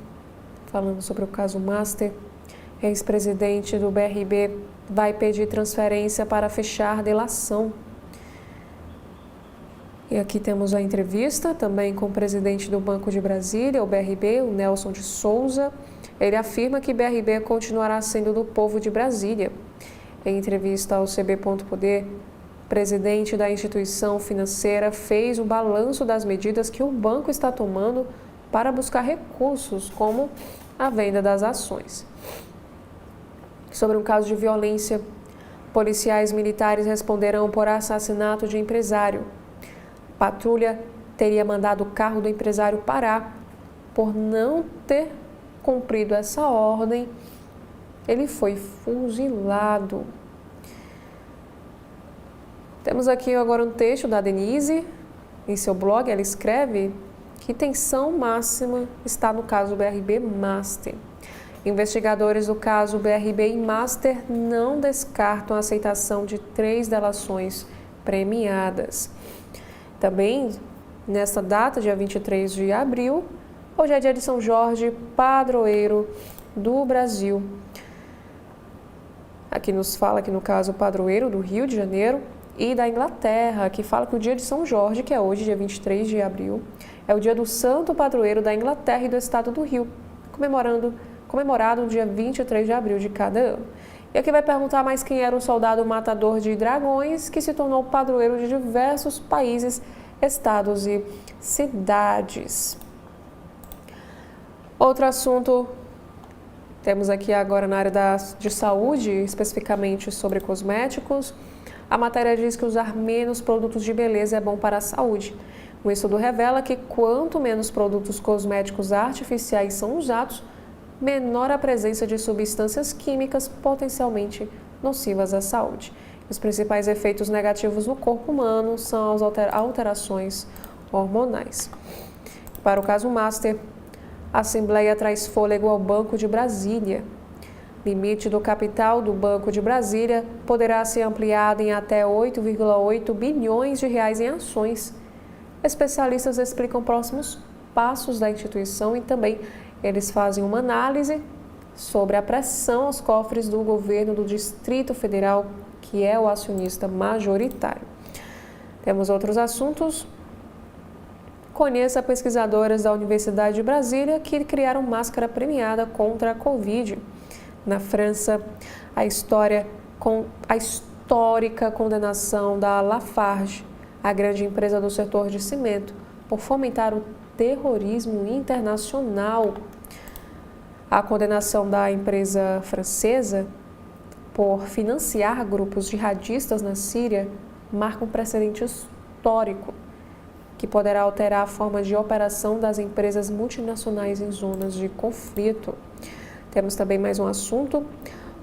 falando sobre o caso Master. Ex-presidente do BRB vai pedir transferência para fechar delação. E aqui temos a entrevista também com o presidente do Banco de Brasília, o BRB, o Nelson de Souza. Ele afirma que BRB continuará sendo do povo de Brasília. Em entrevista ao CB.poder, o presidente da instituição financeira fez o balanço das medidas que o banco está tomando para buscar recursos, como a venda das ações. Sobre um caso de violência, policiais militares responderão por assassinato de empresário. A patrulha teria mandado o carro do empresário parar. Por não ter cumprido essa ordem, ele foi fuzilado. Temos aqui agora um texto da Denise, em seu blog. Ela escreve que tensão máxima está no caso BRB Master. Investigadores do caso BRB Master não descartam a aceitação de 3 delações premiadas. Também, nesta data, dia 23 de abril, hoje é dia de São Jorge, padroeiro do Brasil. Aqui nos fala que, no caso, o padroeiro do Rio de Janeiro e da Inglaterra, que fala que o dia de São Jorge, que é hoje, dia 23 de abril, é o dia do santo padroeiro da Inglaterra e do estado do Rio, comemorado no dia 23 de abril de cada ano. E aqui vai perguntar mais quem era o soldado matador de dragões que se tornou padroeiro de diversos países, estados e cidades. Outro assunto, temos aqui agora na área de saúde, especificamente sobre cosméticos. A matéria diz que usar menos produtos de beleza é bom para a saúde. Um estudo revela que quanto menos produtos cosméticos artificiais são usados, menor a presença de substâncias químicas potencialmente nocivas à saúde. Os principais efeitos negativos no corpo humano são as alterações hormonais. Para o caso Master, a Assembleia traz fôlego ao Banco de Brasília. Limite do capital do Banco de Brasília poderá ser ampliado em até 8,8 bilhões de reais em ações. Especialistas explicam próximos passos da instituição e também eles fazem uma análise sobre a pressão aos cofres do governo do Distrito Federal, que é o acionista majoritário. Temos outros assuntos. Conheça pesquisadoras da Universidade de Brasília que criaram máscara premiada contra a Covid. Na França, a histórica condenação da Lafarge, a grande empresa do setor de cimento, por fomentar o terrorismo internacional. A condenação da empresa francesa por financiar grupos jihadistas na Síria marca um precedente histórico que poderá alterar a forma de operação das empresas multinacionais em zonas de conflito. Temos também mais um assunto.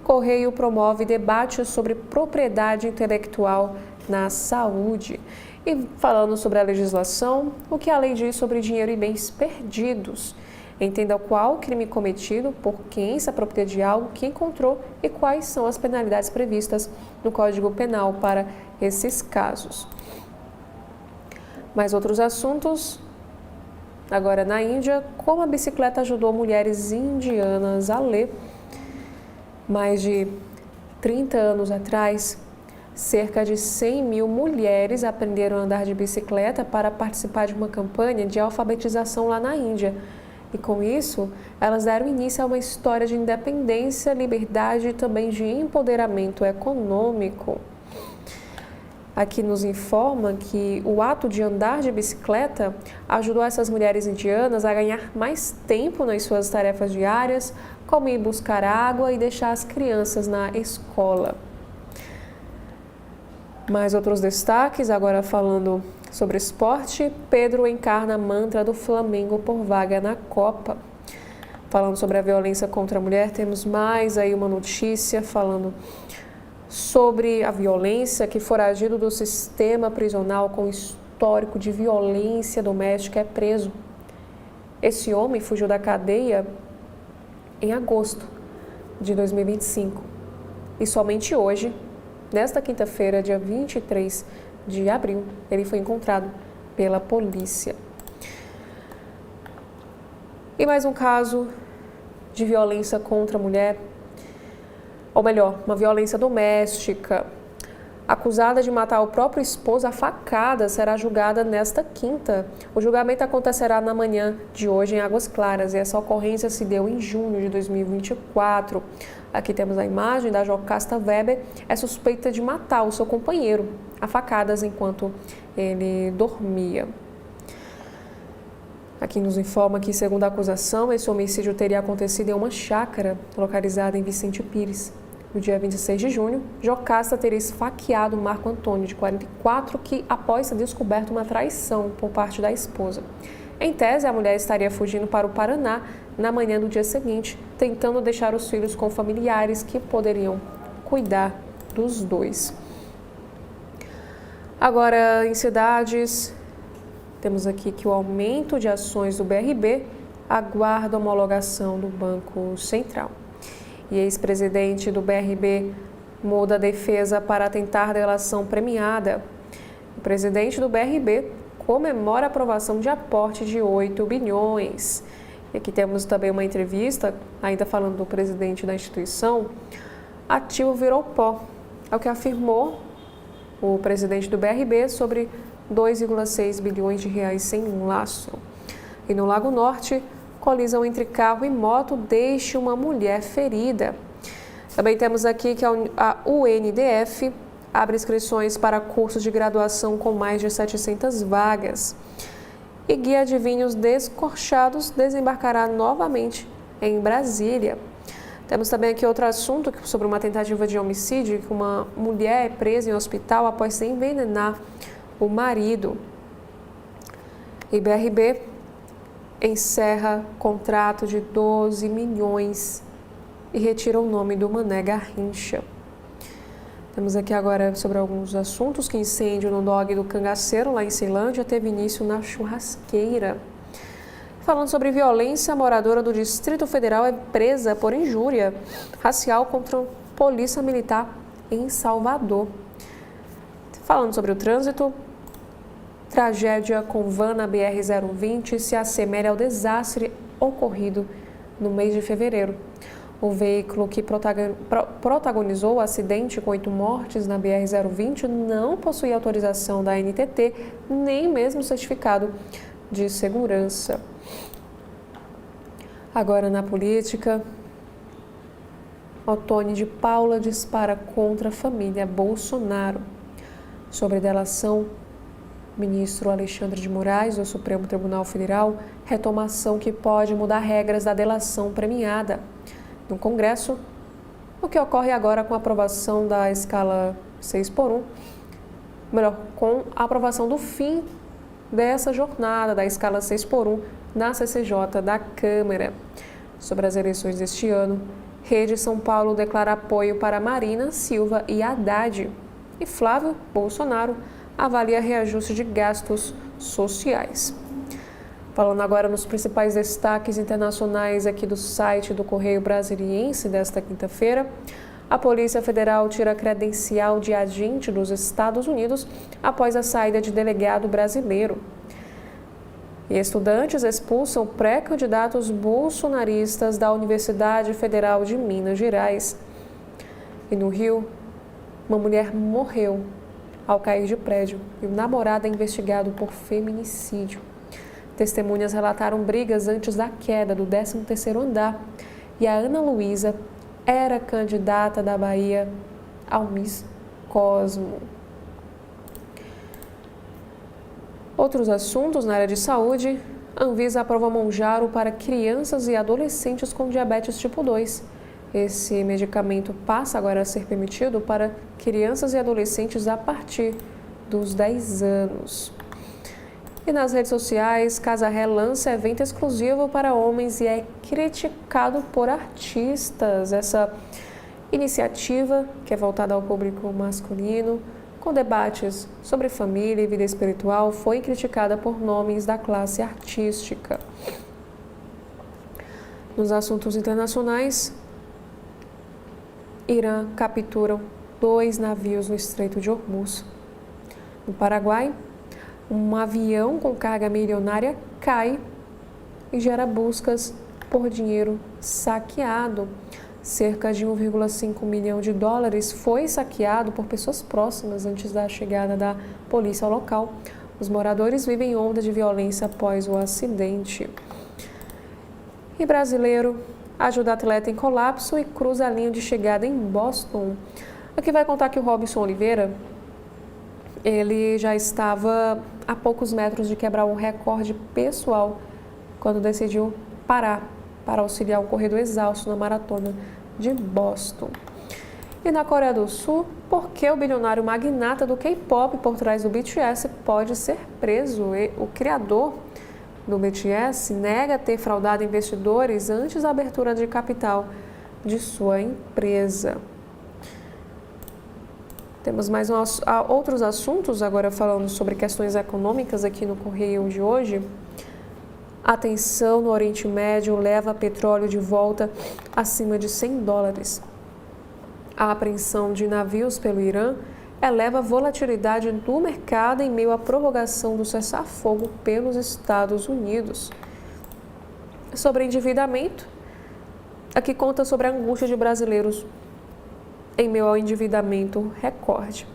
Correio promove debates sobre propriedade intelectual na saúde. E falando sobre a legislação, o que a lei diz sobre dinheiro e bens perdidos. Entenda qual crime cometido, por quem se apropria de algo que encontrou e quais são as penalidades previstas no Código Penal para esses casos. Mais outros assuntos. Agora, na Índia, como a bicicleta ajudou mulheres indianas a ler. Mais de 30 anos atrás, cerca de 100 mil mulheres aprenderam a andar de bicicleta para participar de uma campanha de alfabetização lá na Índia. E com isso, elas deram início a uma história de independência, liberdade e também de empoderamento econômico. Aqui nos informa que o ato de andar de bicicleta ajudou essas mulheres indianas a ganhar mais tempo nas suas tarefas diárias, como ir buscar água e deixar as crianças na escola. Mais outros destaques, agora falando sobre esporte, Pedro encarna mantra do Flamengo por vaga na Copa. Falando sobre a violência contra a mulher, temos mais aí uma notícia falando sobre a violência, que foragido do sistema prisional com histórico de violência doméstica é preso. Esse homem fugiu da cadeia em agosto de 2025 e somente hoje, nesta quinta-feira, dia 23 de abril, ele foi encontrado pela polícia. E mais um caso de violência contra a mulher, ou melhor, uma violência doméstica. acusada de matar o próprio esposo a facada, será julgada nesta quinta. O julgamento acontecerá na manhã de hoje em Águas Claras e essa ocorrência se deu em junho de 2024. Aqui temos a imagem da Jocasta Weber, é suspeita de matar o seu companheiro a facadas enquanto ele dormia. Aqui nos informa que, segundo a acusação, esse homicídio teria acontecido em uma chácara localizada em Vicente Pires. No dia 26 de junho, Jocasta teria esfaqueado Marco Antônio, de 44, que após ter descoberto uma traição por parte da esposa. Em tese, a mulher estaria fugindo para o Paraná na manhã do dia seguinte, tentando deixar os filhos com familiares que poderiam cuidar dos dois. Agora, em cidades, temos aqui que o aumento de ações do BRB aguarda a homologação do Banco Central. E ex-presidente do BRB muda a defesa para tentar delação premiada. O presidente do BRB comemora a aprovação de aporte de 8 bilhões. E aqui temos também uma entrevista, ainda falando do presidente da instituição, ativo virou pó. É o que afirmou o presidente do BRB sobre 2,6 bilhões de reais sem um lastro. E no Lago Norte, colisão entre carro e moto deixa uma mulher ferida. Também temos aqui que a UNDF abre inscrições para cursos de graduação com mais de 700 vagas. E guia de vinhos descorchados desembarcará novamente em Brasília. Temos também aqui outro assunto sobre uma tentativa de homicídio, que uma mulher é presa em hospital após se envenenar o marido. E BRB encerra contrato de 12 milhões e retira o nome do Mané Garrincha. Temos aqui agora sobre alguns assuntos, que incêndio no dog do Cangaceiro, lá em Ceilândia, teve início na churrasqueira. Falando sobre violência, a moradora do Distrito Federal é presa por injúria racial contra a polícia militar em Salvador. Falando sobre o trânsito, tragédia com van na BR-020 se assemelha ao desastre ocorrido no mês de fevereiro. O veículo que protagonizou o acidente com 8 mortes na BR-020 não possuía autorização da ANTT, nem mesmo certificado de segurança. Agora na política, Ottoni de Paula dispara contra a família Bolsonaro. Sobre delação, ministro Alexandre de Moraes, do Supremo Tribunal Federal, retoma ação que pode mudar regras da delação premiada. No Congresso, o que ocorre agora com a aprovação da escala 6x1, com a aprovação do fim dessa jornada da escala 6x1 na CCJ da Câmara. Sobre as eleições deste ano, Rede São Paulo declara apoio para Marina, Silva e Haddad. E Flávio Bolsonaro avalia reajuste de gastos sociais. Falando agora nos principais destaques internacionais aqui do site do Correio Brasiliense desta quinta-feira, a Polícia Federal tira credencial de agente dos Estados Unidos após a saída de delegado brasileiro. E estudantes expulsam pré-candidatos bolsonaristas da Universidade Federal de Minas Gerais. E no Rio, uma mulher morreu ao cair de prédio e o namorado é investigado por feminicídio. Testemunhas relataram brigas antes da queda do 13º andar e a Ana Luísa era candidata da Bahia ao Miss Cosmo. Outros assuntos na área de saúde, a Anvisa aprova Mounjaro para crianças e adolescentes com diabetes tipo 2. Esse medicamento passa agora a ser permitido para crianças e adolescentes a partir dos 10 anos. E nas redes sociais, Casarré lança evento exclusivo para homens e é criticado por artistas. Essa iniciativa, que é voltada ao público masculino, com debates sobre família e vida espiritual, foi criticada por nomes da classe artística. Nos assuntos internacionais, Irã captura 2 navios no Estreito de Hormuz. No Paraguai, um avião com carga milionária cai e gera buscas por dinheiro saqueado. Cerca de 1,5 milhão de dólares foi saqueado por pessoas próximas antes da chegada da polícia ao local. Os moradores vivem onda de violência após o acidente. E brasileiro ajuda atleta em colapso e cruza a linha de chegada em Boston. Aqui vai contar que o Robson Oliveira, ele já estava a poucos metros de quebrar o recorde pessoal quando decidiu parar para auxiliar um corredor exausto na maratona de Boston. E na Coreia do Sul, por que o bilionário magnata do K-pop por trás do BTS pode ser preso? E o criador do BTS nega ter fraudado investidores antes da abertura de capital de sua empresa. Temos mais outros assuntos agora falando sobre questões econômicas aqui no Correio de hoje. A tensão no Oriente Médio leva petróleo de volta acima de $100. A apreensão de navios pelo Irã eleva a volatilidade do mercado em meio à prorrogação do cessar-fogo pelos Estados Unidos. Sobre endividamento, aqui conta sobre a angústia de brasileiros em meio ao endividamento recorde.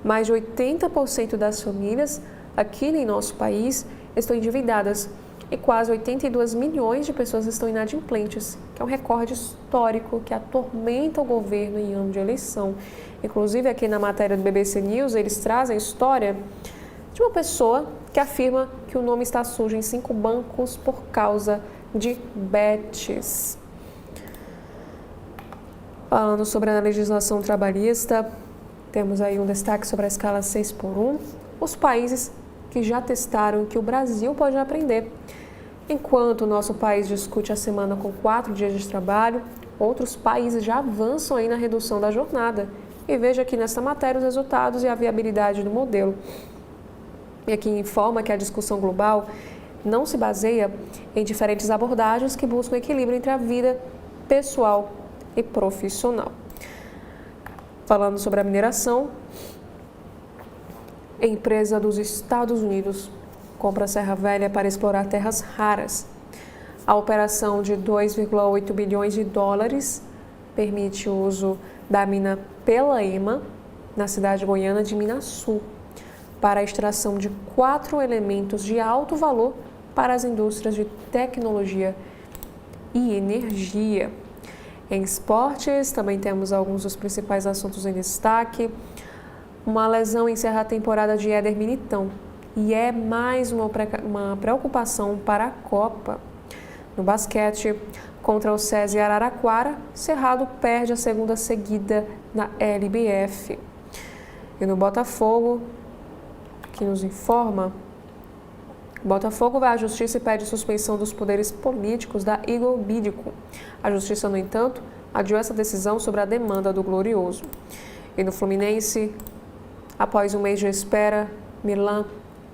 Mais de 80% das famílias aqui em nosso país estão endividadas e quase 82 milhões de pessoas estão inadimplentes, que é um recorde histórico que atormenta o governo em ano de eleição. Inclusive, aqui na matéria do BBC News, eles trazem a história de uma pessoa que afirma que o nome está sujo em 5 bancos por causa de bets. Falando sobre a legislação trabalhista, temos aí um destaque sobre a escala 6x1, os países que já testaram que o Brasil pode aprender. Enquanto o nosso país discute a semana com 4 dias de trabalho, outros países já avançam aí na redução da jornada. E veja aqui nesta matéria os resultados e a viabilidade do modelo. E aqui informa que a discussão global não se baseia em diferentes abordagens que buscam equilíbrio entre a vida pessoal e profissional. Falando sobre a mineração, a empresa dos Estados Unidos compra a Serra Velha para explorar terras raras. A operação de 2,8 bilhões de dólares permite o uso da mina Pelaema, na cidade goiana de Minasul, para a extração de 4 elementos de alto valor para as indústrias de tecnologia e energia. Em esportes, também temos alguns dos principais assuntos em destaque. Uma lesão encerra a temporada de Éder Militão e é mais uma preocupação para a Copa. No basquete, contra o SESI Araraquara, Cerrado perde a segunda seguida na LBF. E no Botafogo, que nos informa, Botafogo vai à Justiça e pede suspensão dos poderes políticos da Igor Bídico. A Justiça, no entanto, adiou essa decisão sobre a demanda do Glorioso. E no Fluminense, após um mês de espera, Milan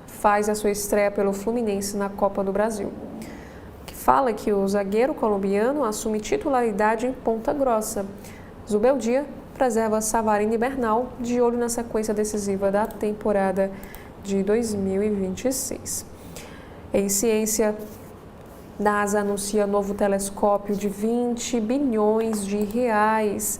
faz a sua estreia pelo Fluminense na Copa do Brasil. Que fala que o zagueiro colombiano assume titularidade em Ponta Grossa. Zubeldia preserva Savarino e Bernal, de olho na sequência decisiva da temporada de 2026. Em ciência, NASA anuncia novo telescópio de 20 bilhões de reais.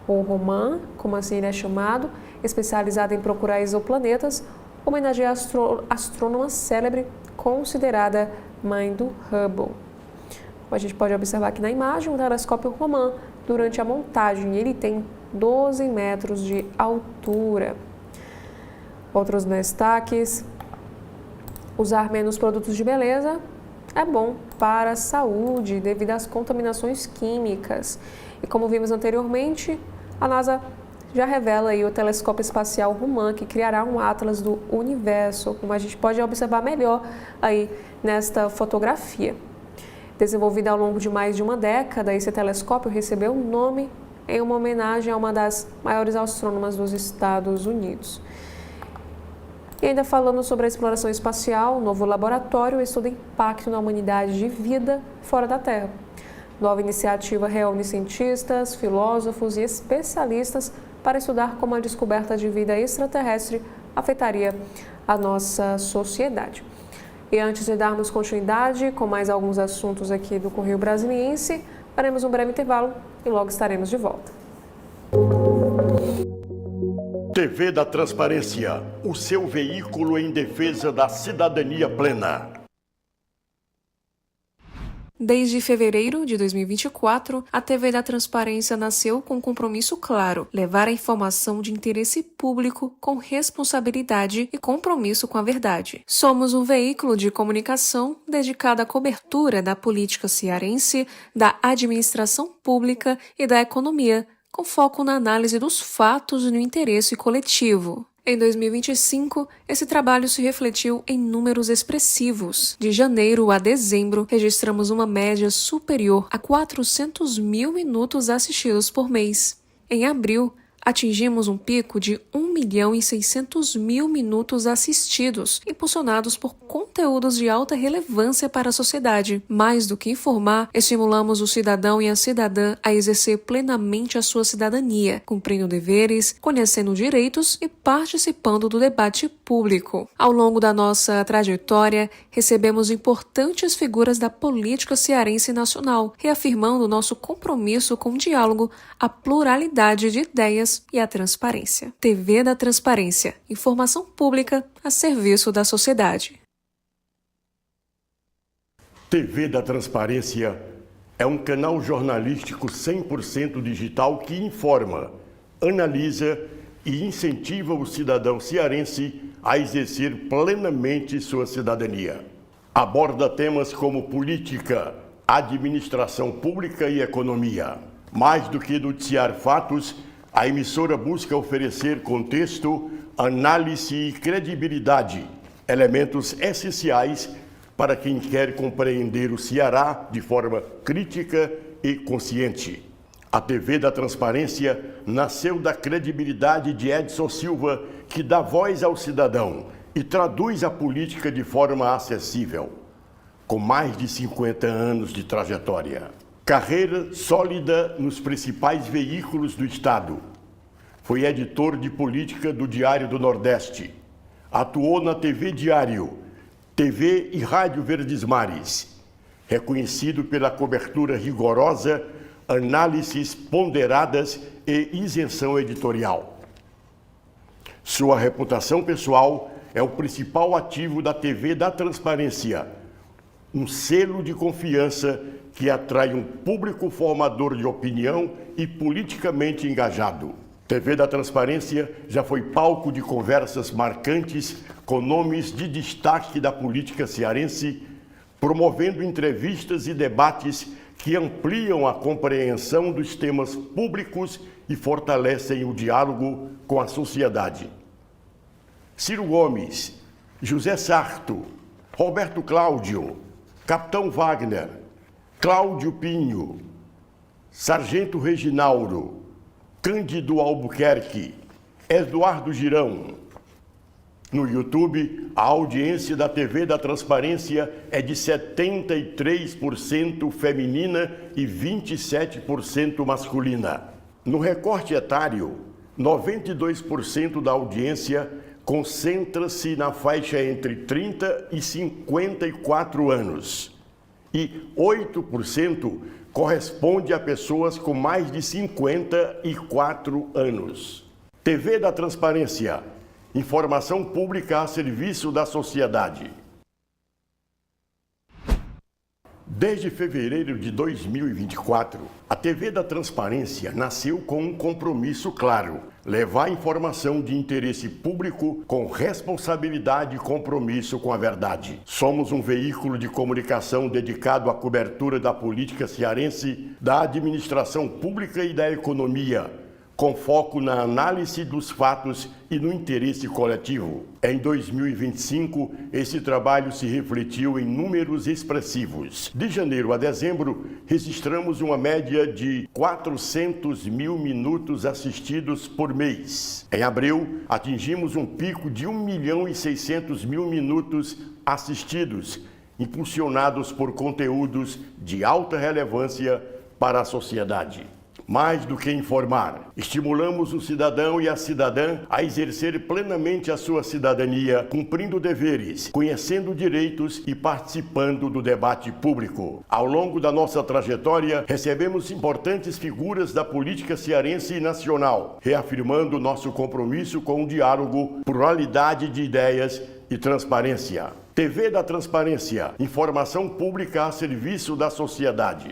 O Roman, como assim ele é chamado, especializado em procurar exoplanetas, homenageia a astrônoma célebre considerada mãe do Hubble. A gente pode observar aqui na imagem o telescópio Roman durante a montagem. Ele tem 12 metros de altura. Outros destaques: usar menos produtos de beleza é bom para a saúde devido às contaminações químicas. E como vimos anteriormente, a NASA já revela aí o telescópio espacial Raman, que criará um atlas do universo, como a gente pode observar melhor aí nesta fotografia. Desenvolvido ao longo de mais de uma década, esse telescópio recebeu o nome em uma homenagem a uma das maiores astrônomas dos Estados Unidos. E ainda falando sobre a exploração espacial, o novo laboratório estuda impacto na humanidade de vida fora da Terra. Nova iniciativa reúne cientistas, filósofos e especialistas para estudar como a descoberta de vida extraterrestre afetaria a nossa sociedade. E antes de darmos continuidade com mais alguns assuntos aqui do Correio Brasiliense, Faremos um breve intervalo e logo estaremos de volta. TV da Transparência, o seu veículo em defesa da cidadania plena. Desde fevereiro de 2024, a TV da Transparência nasceu com um compromisso claro: levar a informação de interesse público com responsabilidade e compromisso com a verdade. Somos um veículo de comunicação dedicado à cobertura da política cearense, da administração pública e da economia, com foco na análise dos fatos e no interesse coletivo. Em 2025, esse trabalho se refletiu em números expressivos. De janeiro a dezembro, registramos uma média superior a 400 mil minutos assistidos por mês. Em abril, atingimos um pico de 1.600.000 minutos assistidos, impulsionados por conteúdos de alta relevância para a sociedade. Mais do que informar, estimulamos o cidadão e a cidadã a exercer plenamente a sua cidadania, cumprindo deveres, conhecendo direitos e participando do debate público. Ao longo da nossa trajetória, recebemos importantes figuras da política cearense e nacional, reafirmando nosso compromisso com o diálogo, a pluralidade de ideias e a transparência. TV da Transparência, informação pública a serviço da sociedade. TV da Transparência é um canal jornalístico 100% digital que informa, analisa e incentiva o cidadão cearense a exercer plenamente sua cidadania. Aborda temas como política, administração pública e economia. Mais do que noticiar fatos, a emissora busca oferecer contexto, análise e credibilidade, elementos essenciais para quem quer compreender o Ceará de forma crítica e consciente. A TV da Transparência nasceu da credibilidade de Edson Silva, que dá voz ao cidadão e traduz a política de forma acessível, com mais de 50 anos de trajetória. Carreira sólida nos principais veículos do Estado. Foi editor de política do Diário do Nordeste. Atuou na TV Diário, TV e Rádio Verdes Mares. Reconhecido pela cobertura rigorosa, análises ponderadas e isenção editorial. Sua reputação pessoal é o principal ativo da TV da Transparência, um selo de confiança que atrai um público formador de opinião e politicamente engajado. TV da Transparência já foi palco de conversas marcantes com nomes de destaque da política cearense, promovendo entrevistas e debates que ampliam a compreensão dos temas públicos e fortalecem o diálogo com a sociedade. Ciro Gomes, José Sarto, Roberto Cláudio, Capitão Wagner, Cláudio Pinho, Sargento Reginaldo, Cândido Albuquerque, Eduardo Girão. No YouTube, a audiência da TV da Transparência é de 73% feminina e 27% masculina. No recorte etário, 92% da audiência concentra-se na faixa entre 30 e 54 anos e 8% corresponde a pessoas com mais de 54 anos. TV da Transparência, informação pública a serviço da sociedade. Desde fevereiro de 2024, a TV da Transparência nasceu com um compromisso claro: levar informação de interesse público com responsabilidade e compromisso com a verdade. Somos um veículo de comunicação dedicado à cobertura da política cearense, da administração pública e da economia, com foco na análise dos fatos e no interesse coletivo. Em 2025, esse trabalho se refletiu em números expressivos. De janeiro a dezembro, registramos uma média de 400 mil minutos assistidos por mês. Em abril, atingimos um pico de 1.600.000 minutos assistidos, impulsionados por conteúdos de alta relevância para a sociedade. mais do que informar. Estimulamos o cidadão e a cidadã a exercer plenamente a sua cidadania, cumprindo deveres, conhecendo direitos e participando do debate público. Ao longo da nossa trajetória, recebemos importantes figuras da política cearense e nacional, reafirmando nosso compromisso com o diálogo, pluralidade de ideias e transparência. TV da Transparência, informação pública a serviço da sociedade.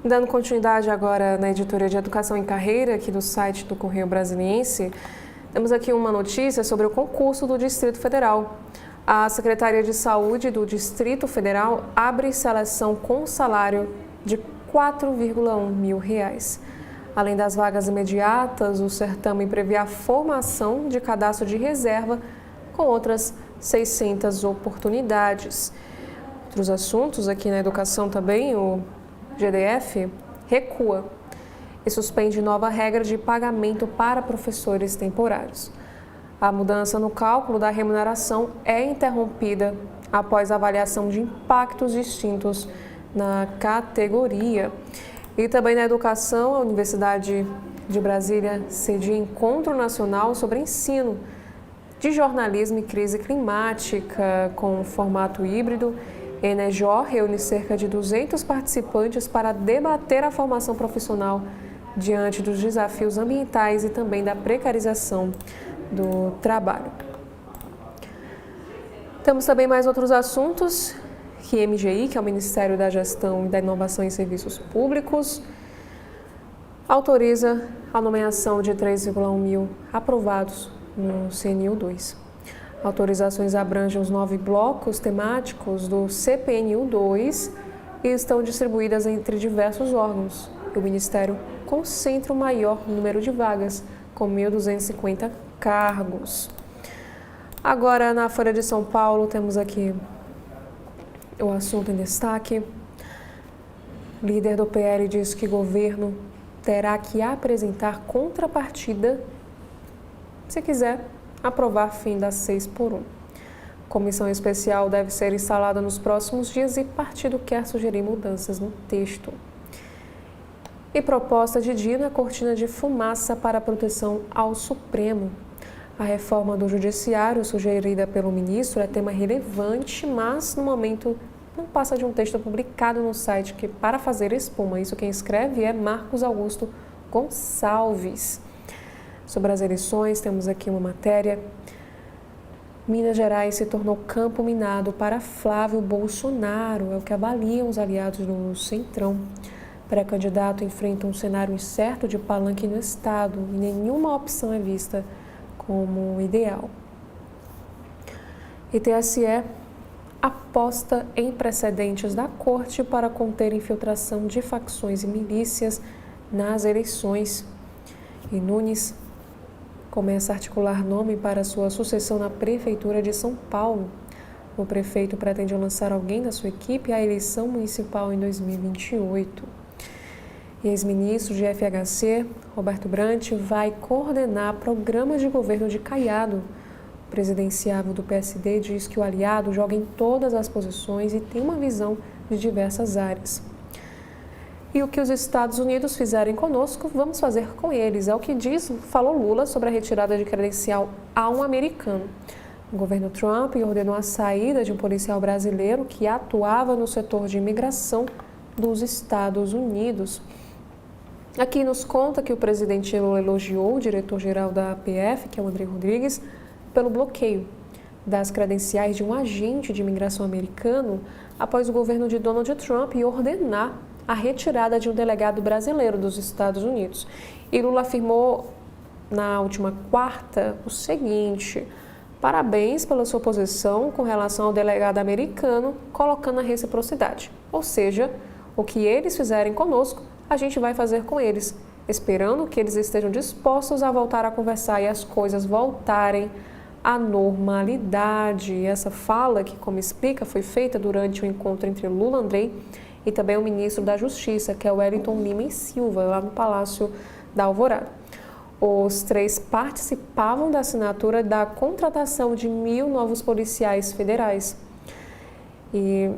Dando continuidade agora na editoria de Educação em Carreira, aqui do site do Correio Brasiliense, temos aqui uma notícia sobre o concurso do Distrito Federal. A Secretaria de Saúde do Distrito Federal abre seleção com salário de R$ 4,1 mil. Além das vagas imediatas, o certame prevê a formação de cadastro de reserva com outras 600 oportunidades. Outros assuntos aqui na educação também, o GDF recua e suspende nova regra de pagamento para professores temporários. A mudança no cálculo da remuneração é interrompida após a avaliação de impactos distintos na categoria. E também na educação, a Universidade de Brasília cedia Encontro Nacional sobre Ensino de Jornalismo e Crise Climática com formato híbrido. Enejó reúne cerca de 200 participantes para debater a formação profissional diante dos desafios ambientais e também da precarização do trabalho. Temos também mais outros assuntos, que MGI, que é o Ministério da Gestão e da Inovação em Serviços Públicos, autoriza a nomeação de 3,1 mil aprovados no CNU 2. Autorizações abrangem os 9 blocos temáticos do CPNU 2 e estão distribuídas entre diversos órgãos. O Ministério concentra o maior número de vagas, com 1.250 cargos. Agora, na Folha de São Paulo, temos aqui o assunto em destaque. Líder do PL diz que governo terá que apresentar contrapartida se quiser aprovar fim das 6x1. Comissão especial deve ser instalada nos próximos dias e partido quer sugerir mudanças no texto. E proposta de Dina, cortina de fumaça para proteção ao Supremo. A reforma do Judiciário sugerida pelo ministro é tema relevante, mas no momento não passa de um texto publicado no site que, para fazer espuma, isso quem escreve é Marcos Augusto Gonçalves. Sobre as eleições, temos aqui uma matéria. Minas Gerais se tornou campo minado para Flávio Bolsonaro, é o que avaliam os aliados do Centrão. Pré-candidato enfrenta um cenário incerto de palanque no estado e nenhuma opção é vista como ideal. E TSE aposta em precedentes da Corte para conter infiltração de facções e milícias nas eleições. E Nunes começa a articular nome para sua sucessão na Prefeitura de São Paulo. O prefeito pretende lançar alguém da sua equipe à eleição municipal em 2028. E ex-ministro de FHC, Roberto Brant, vai coordenar programas de governo de Caiado. O presidenciável do PSD diz que o aliado joga em todas as posições e tem uma visão de diversas áreas. E o que os Estados Unidos fizerem conosco, vamos fazer com eles. É o que falou Lula sobre a retirada de credencial a um americano. O governo Trump ordenou a saída de um policial brasileiro que atuava no setor de imigração dos Estados Unidos. Aqui nos conta que o presidente Lula elogiou o diretor-geral da APF, que é o André Rodrigues, pelo bloqueio das credenciais de um agente de imigração americano após o governo de Donald Trump ordenar a retirada de um delegado brasileiro dos Estados Unidos. E Lula afirmou na última quarta o seguinte: parabéns pela sua posição com relação ao delegado americano, colocando a reciprocidade. Ou seja, o que eles fizerem conosco, a gente vai fazer com eles, esperando que eles estejam dispostos a voltar a conversar e as coisas voltarem à normalidade. Essa fala, que como explica, foi feita durante o encontro entre Lula Andrei e também o ministro da Justiça, que é o Wellington Lima e Silva, lá no Palácio da Alvorada. Os 3 participavam da assinatura da contratação de 1.000 novos policiais federais. E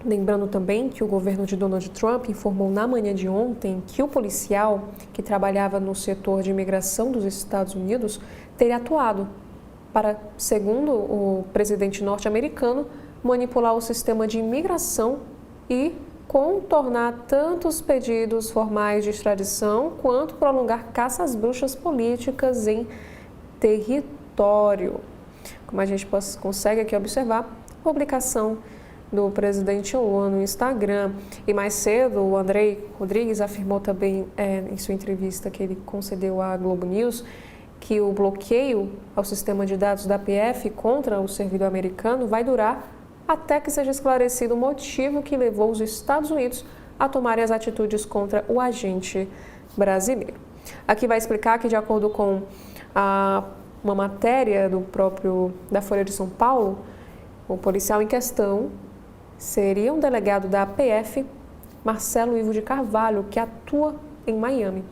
lembrando também que o governo de Donald Trump informou na manhã de ontem que o policial que trabalhava no setor de imigração dos Estados Unidos teria atuado para, segundo o presidente norte-americano, manipular o sistema de imigração e contornar tanto os pedidos formais de extradição quanto prolongar caças às bruxas políticas em território. Como a gente consegue aqui observar, publicação do presidente Lula no Instagram. E mais cedo, o Andrei Rodrigues afirmou também em sua entrevista que ele concedeu à Globo News que o bloqueio ao sistema de dados da PF contra o servidor americano vai durar até que seja esclarecido o motivo que levou os Estados Unidos a tomarem as atitudes contra o agente brasileiro. Aqui vai explicar que, de acordo com uma matéria da Folha de São Paulo, o policial em questão seria um delegado da PF, Marcelo Ivo de Carvalho, que atua em Miami.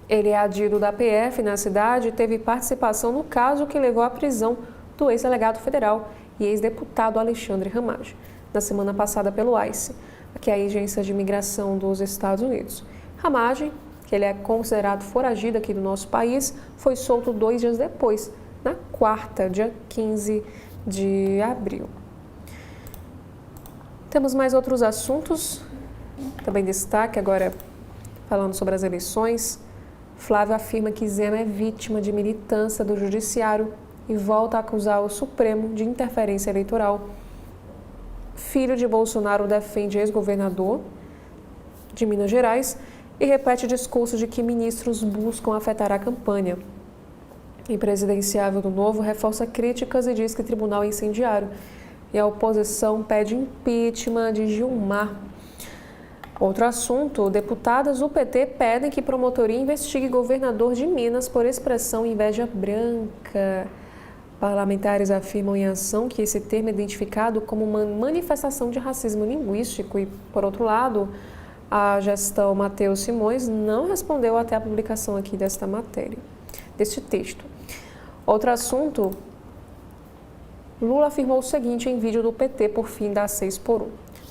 Ele é adido da PF na cidade e teve participação no caso que levou à prisão do ex-delegado federal e ex-deputado Alexandre Ramage, na semana passada pelo ICE, que é a Agência de Imigração dos Estados Unidos. Ramage, que ele é considerado foragido aqui do nosso país, foi solto 2 dias depois, na quarta, dia 15 de abril. Temos mais outros assuntos, também destaque agora falando sobre as eleições. Flávio afirma que Zema é vítima de militância do judiciário e volta a acusar o Supremo de interferência eleitoral. Filho de Bolsonaro defende ex-governador de Minas Gerais e repete discurso de que ministros buscam afetar a campanha. E presidenciável do Novo reforça críticas e diz que o tribunal é incendiário. E a oposição pede impeachment de Gilmar. Outro assunto, deputadas do PT pedem que promotoria investigue governador de Minas por expressão inveja branca. Parlamentares afirmam em ação que esse termo é identificado como uma manifestação de racismo linguístico e, por outro lado, a gestão Matheus Simões não respondeu até a publicação aqui desta matéria, deste texto. Outro assunto, Lula afirmou o seguinte em vídeo do PT por fim da 6x1.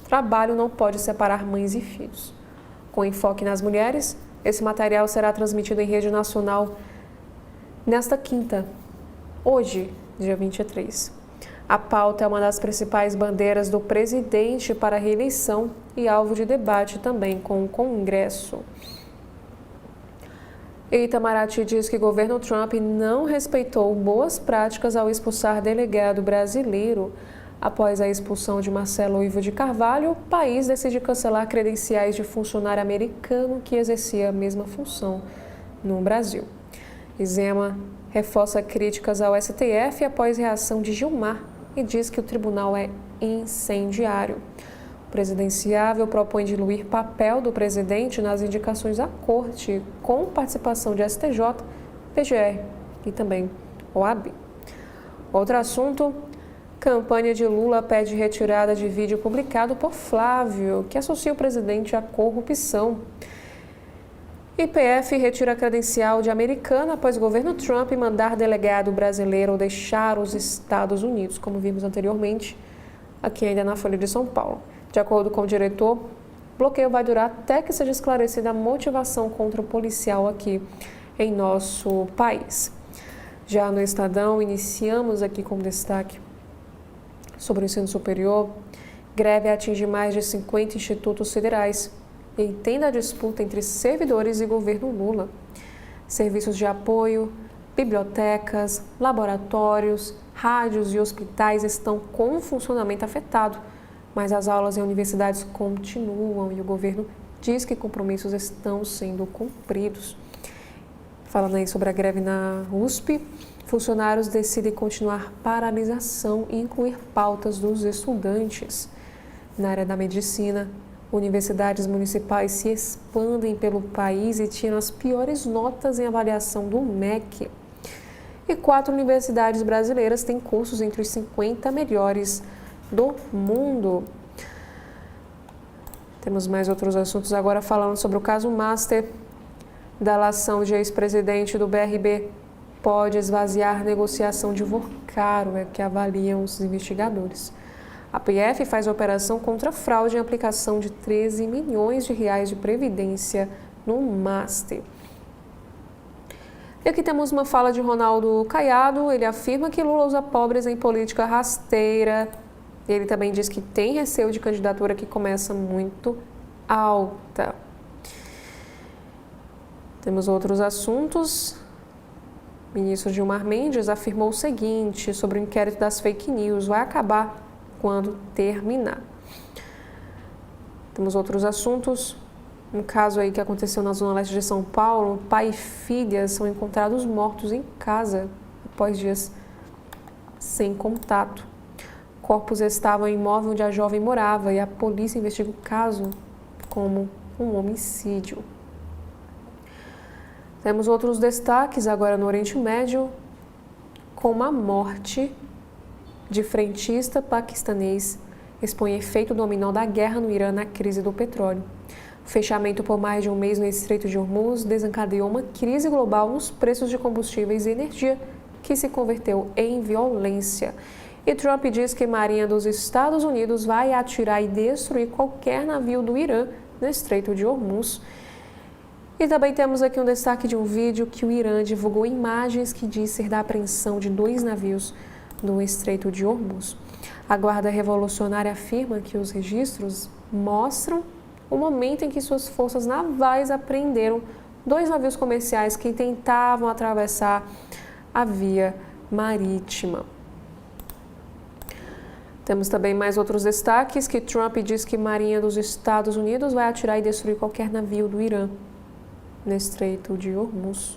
Trabalho não pode separar mães e filhos. Com enfoque nas mulheres, esse material será transmitido em rede nacional nesta quinta, hoje, dia 23. A pauta é uma das principais bandeiras do presidente para a reeleição e alvo de debate também com o Congresso. Itamaraty diz que o governo Trump não respeitou boas práticas ao expulsar delegado brasileiro. Após a expulsão de Marcelo Ivo de Carvalho, o país decide cancelar credenciais de funcionário americano que exercia a mesma função no Brasil. Zema reforça críticas ao STF após reação de Gilmar e diz que o tribunal é incendiário. O presidenciável propõe diluir papel do presidente nas indicações à corte, com participação de STJ, PGR e também OAB. Outro assunto, campanha de Lula pede retirada de vídeo publicado por Flávio, que associa o presidente à corrupção. IPF retira a credencial de americana após o governo Trump mandar delegado brasileiro deixar os Estados Unidos, como vimos anteriormente, aqui ainda na Folha de São Paulo. De acordo com o diretor, o bloqueio vai durar até que seja esclarecida a motivação contra o policial aqui em nosso país. Já no Estadão, iniciamos aqui com destaque sobre o ensino superior. Greve atinge mais de 50 institutos federais e entende a disputa entre servidores e governo Lula. Serviços de apoio, bibliotecas, laboratórios, rádios e hospitais estão com o funcionamento afetado, mas as aulas em universidades continuam e o governo diz que compromissos estão sendo cumpridos. Falando aí sobre a greve na USP, funcionários decidem continuar paralisação e incluir pautas dos estudantes. Na área da medicina, universidades municipais se expandem pelo país e tiram as piores notas em avaliação do MEC. E 4 universidades brasileiras têm cursos entre os 50 melhores do mundo. Temos mais outros assuntos agora falando sobre o caso Master. Delação de ex-presidente do BRB pode esvaziar negociação de Vocaro, é que avaliam os investigadores. A PF faz operação contra fraude em aplicação de 13 milhões de reais de previdência no Master. E aqui temos uma fala de Ronaldo Caiado. Ele afirma que Lula usa pobres em política rasteira. Ele também diz que tem receio de candidatura que começa muito alta. Temos outros assuntos. O ministro Gilmar Mendes afirmou o seguinte sobre o inquérito das fake news: vai acabar quando terminar. Temos outros assuntos. Um caso aí que aconteceu na zona leste de São Paulo: pai e filha são encontrados mortos em casa após dias sem contato. Corpos estavam em imóvel onde a jovem morava e a polícia investiga o caso como um homicídio. Temos outros destaques agora no Oriente Médio, como a morte de frentista paquistanês expõe efeito dominó da guerra no Irã na crise do petróleo. O fechamento por mais de um mês no Estreito de Hormuz desencadeou uma crise global nos preços de combustíveis e energia, que se converteu em violência. E Trump diz que a Marinha dos Estados Unidos vai atirar e destruir qualquer navio do Irã no Estreito de Hormuz. E também temos aqui um destaque de um vídeo que o Irã divulgou imagens que diz ser da apreensão de 2 navios no Estreito de Hormuz. A Guarda Revolucionária afirma que os registros mostram o momento em que suas forças navais apreenderam 2 navios comerciais que tentavam atravessar a via marítima. Temos também mais outros destaques, que Trump diz que a Marinha dos Estados Unidos vai atirar e destruir qualquer navio do Irã no Estreito de Hormuz,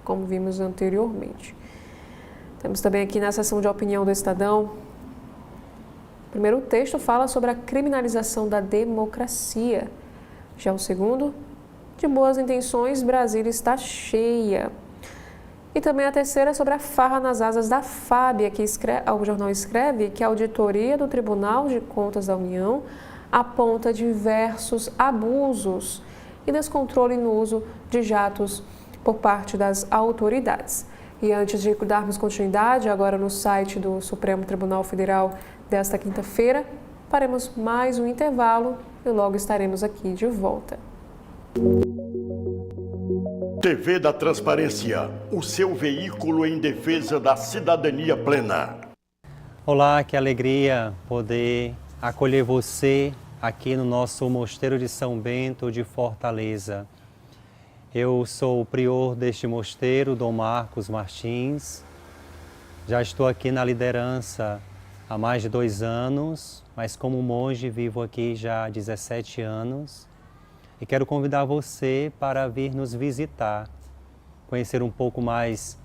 como vimos anteriormente. Temos também aqui na seção de opinião do Estadão. O primeiro texto fala sobre a criminalização da democracia. Já o segundo, de boas intenções, Brasília está cheia. E também a terceira sobre a farra nas asas da Fábia, que o jornal escreve que a auditoria do Tribunal de Contas da União aponta diversos abusos e descontrole no uso de jatos por parte das autoridades. E antes de darmos continuidade, agora no site do Supremo Tribunal Federal desta quinta-feira, faremos mais um intervalo e logo estaremos aqui de volta. TV da Transparência, o seu veículo em defesa da cidadania plena. Olá, que alegria poder acolher você aqui no nosso Mosteiro de São Bento de Fortaleza. Eu sou o prior deste mosteiro, Dom Marcos Martins. Já estou aqui na liderança há mais de 2 anos, mas como monge vivo aqui já há 17 anos. E quero convidar você para vir nos visitar, conhecer um pouco mais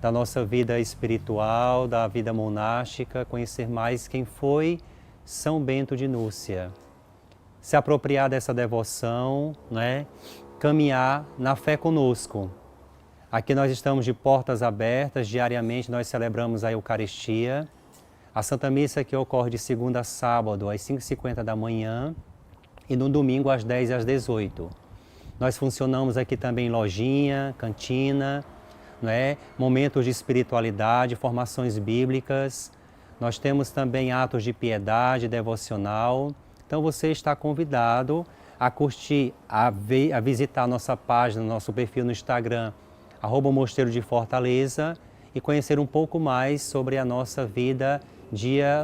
da nossa vida espiritual, da vida monástica, conhecer mais quem foi São Bento de Núrcia. Se apropriar dessa devoção, né? Caminhar na fé conosco. Aqui nós estamos de portas abertas, diariamente nós celebramos a Eucaristia. A Santa Missa que ocorre de segunda a sábado às 5h50 da manhã e no domingo às 10 e às 18. Nós funcionamos aqui também em lojinha, cantina, né? Momentos de espiritualidade, formações bíblicas. Nós temos também atos de piedade, devocional. Então você está convidado a curtir, a visitar a nossa página, nosso perfil no Instagram, @Mosteiro de Fortaleza, e conhecer um pouco mais sobre a nossa vida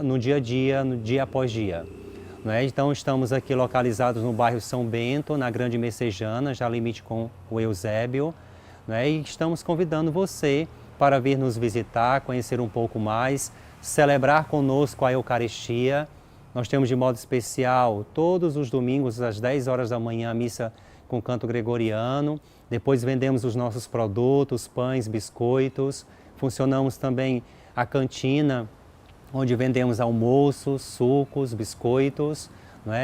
no dia a dia, no dia após dia. Então estamos aqui localizados no bairro São Bento, na Grande Messejana, já limite com o Eusébio, e estamos convidando você para vir nos visitar, conhecer um pouco mais, celebrar conosco a Eucaristia. Nós temos de modo especial todos os domingos às 10 horas da manhã a missa com canto gregoriano. Depois vendemos os nossos produtos, pães, biscoitos. Funcionamos também a cantina, onde vendemos almoços, sucos, biscoitos.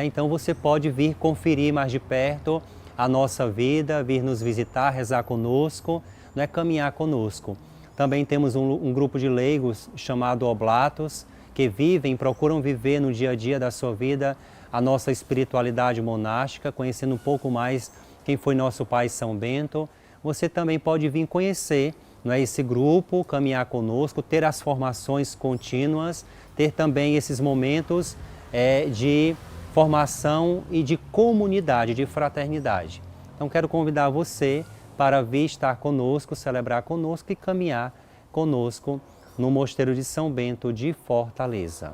Então você pode vir conferir mais de perto a nossa vida, vir nos visitar, rezar conosco, caminhar conosco. Também temos um grupo de leigos chamado Oblatos, que procuram viver no dia a dia da sua vida a nossa espiritualidade monástica, conhecendo um pouco mais quem foi nosso Pai São Bento. você também pode vir conhecer, não é, esse grupo, caminhar conosco, ter as formações contínuas, ter também esses momentos de formação e de comunidade, de fraternidade. Então quero convidar você para vir estar conosco, celebrar conosco e caminhar conosco no Mosteiro de São Bento de Fortaleza.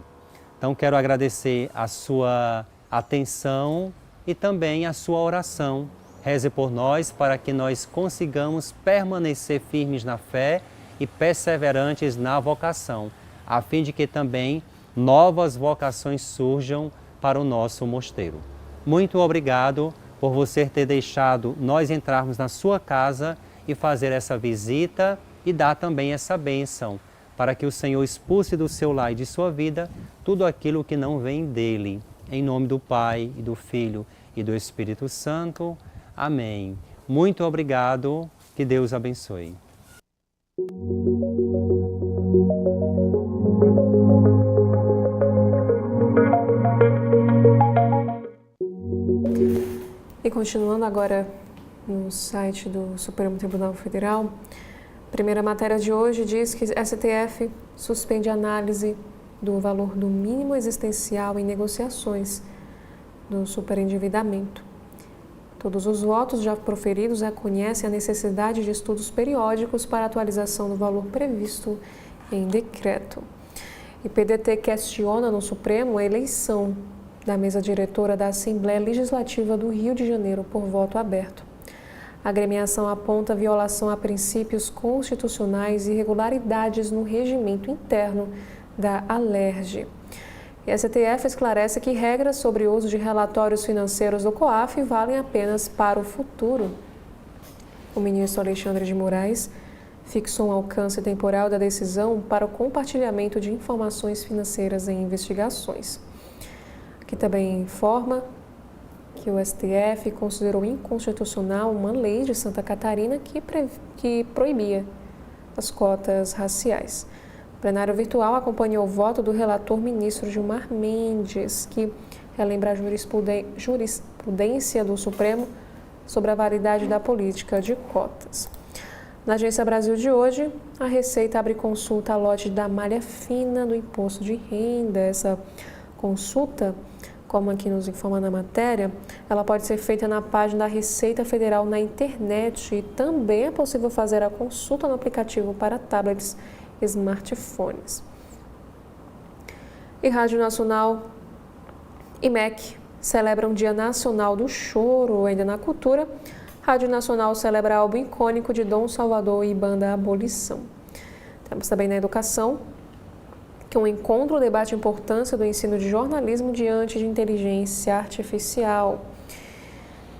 Então quero agradecer a sua atenção e também a sua oração. Reze por nós para que nós consigamos permanecer firmes na fé e perseverantes na vocação, a fim de que também novas vocações surjam para o nosso mosteiro. Muito obrigado por você ter deixado nós entrarmos na sua casa e fazer essa visita e dar também essa bênção, para que o Senhor expulse do seu lar e de sua vida tudo aquilo que não vem dele. Em nome do Pai, e do Filho e do Espírito Santo. Amém. Muito obrigado. Que Deus abençoe. E continuando agora no site do Supremo Tribunal Federal, a primeira matéria de hoje diz que STF suspende análise do valor do mínimo existencial em negociações do superendividamento. Todos os votos já proferidos reconhecem a necessidade de estudos periódicos para atualização do valor previsto em decreto. E PDT questiona no Supremo a eleição da mesa diretora da Assembleia Legislativa do Rio de Janeiro por voto aberto. A agremiação aponta violação a princípios constitucionais e irregularidades no regimento interno da Alerj. E a STF esclarece que regras sobre o uso de relatórios financeiros do COAF valem apenas para o futuro. O ministro Alexandre de Moraes fixou um alcance temporal da decisão para o compartilhamento de informações financeiras em investigações. Aqui também informa que o STF considerou inconstitucional uma lei de Santa Catarina que proibia as cotas raciais. O plenário virtual acompanhou o voto do relator ministro Gilmar Mendes, que relembra a jurisprudência do Supremo sobre a validade da política de cotas. Na Agência Brasil de hoje, a Receita abre consulta a lote da malha fina do imposto de renda. Essa consulta, como aqui nos informa na matéria, ela pode ser feita na página da Receita Federal na internet e também é possível fazer a consulta no aplicativo para tablets e smartphones. E Rádio Nacional e MEC celebram o Dia Nacional do Choro. Ainda na cultura, Rádio Nacional celebra álbum icônico de Dom Salvador e Banda Abolição. Temos também na educação que um encontro debate a importância do ensino de jornalismo diante de inteligência artificial.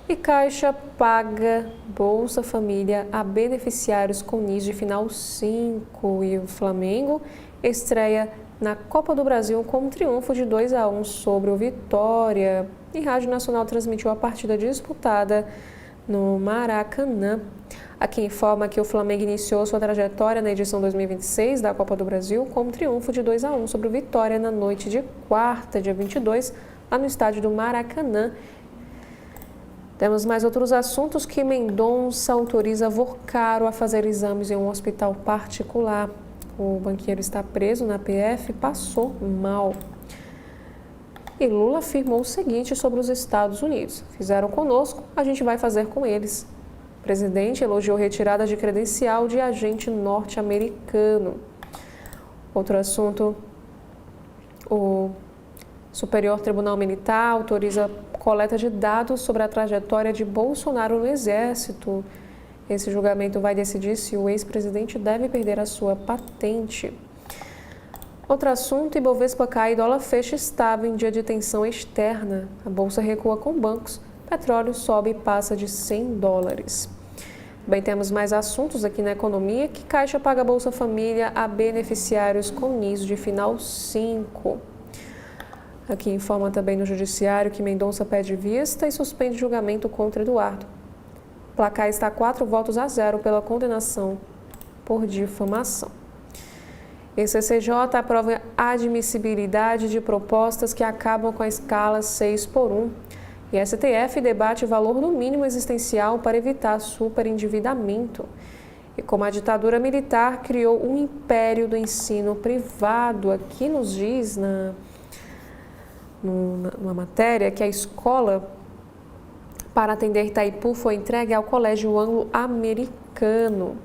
E Caixa paga Bolsa Família a beneficiários com NIS de final 5. E o Flamengo estreia na Copa do Brasil com um triunfo de 2-1 sobre o Vitória. E Rádio Nacional transmitiu a partida disputada no Maracanã. Aqui informa que o Flamengo iniciou sua trajetória na edição 2026 da Copa do Brasil com um triunfo de 2-1 sobre o Vitória na noite de quarta, dia 22, lá no estádio do Maracanã. Temos mais outros assuntos que Mendonça autoriza Vocaro a fazer exames em um hospital particular. O banqueiro está preso na PF e passou mal. E Lula afirmou o seguinte sobre os Estados Unidos: fizeram conosco, a gente vai fazer com eles. O presidente elogiou retirada de credencial de agente norte-americano. Outro assunto, o Superior Tribunal Militar autoriza coleta de dados sobre a trajetória de Bolsonaro no Exército. Esse julgamento vai decidir se o ex-presidente deve perder a sua patente. Outro assunto, Ibovespa cai e dólar fecha estável em dia de tensão externa. A bolsa recua com bancos, petróleo sobe e passa de $100. Bem, temos mais assuntos aqui na economia, que Caixa paga Bolsa Família a beneficiários com NIS de final 5. Aqui informa também no Judiciário que Mendonça pede vista e suspende julgamento contra Eduardo. O placar está 4-0 pela condenação por difamação. E CCJ aprova a admissibilidade de propostas que acabam com a escala 6x1. E a STF debate valor do mínimo existencial para evitar superendividamento. E como a ditadura militar criou um império do ensino privado, aqui nos diz numa matéria que a escola para atender Itaipu foi entregue ao Colégio Anglo-Americano.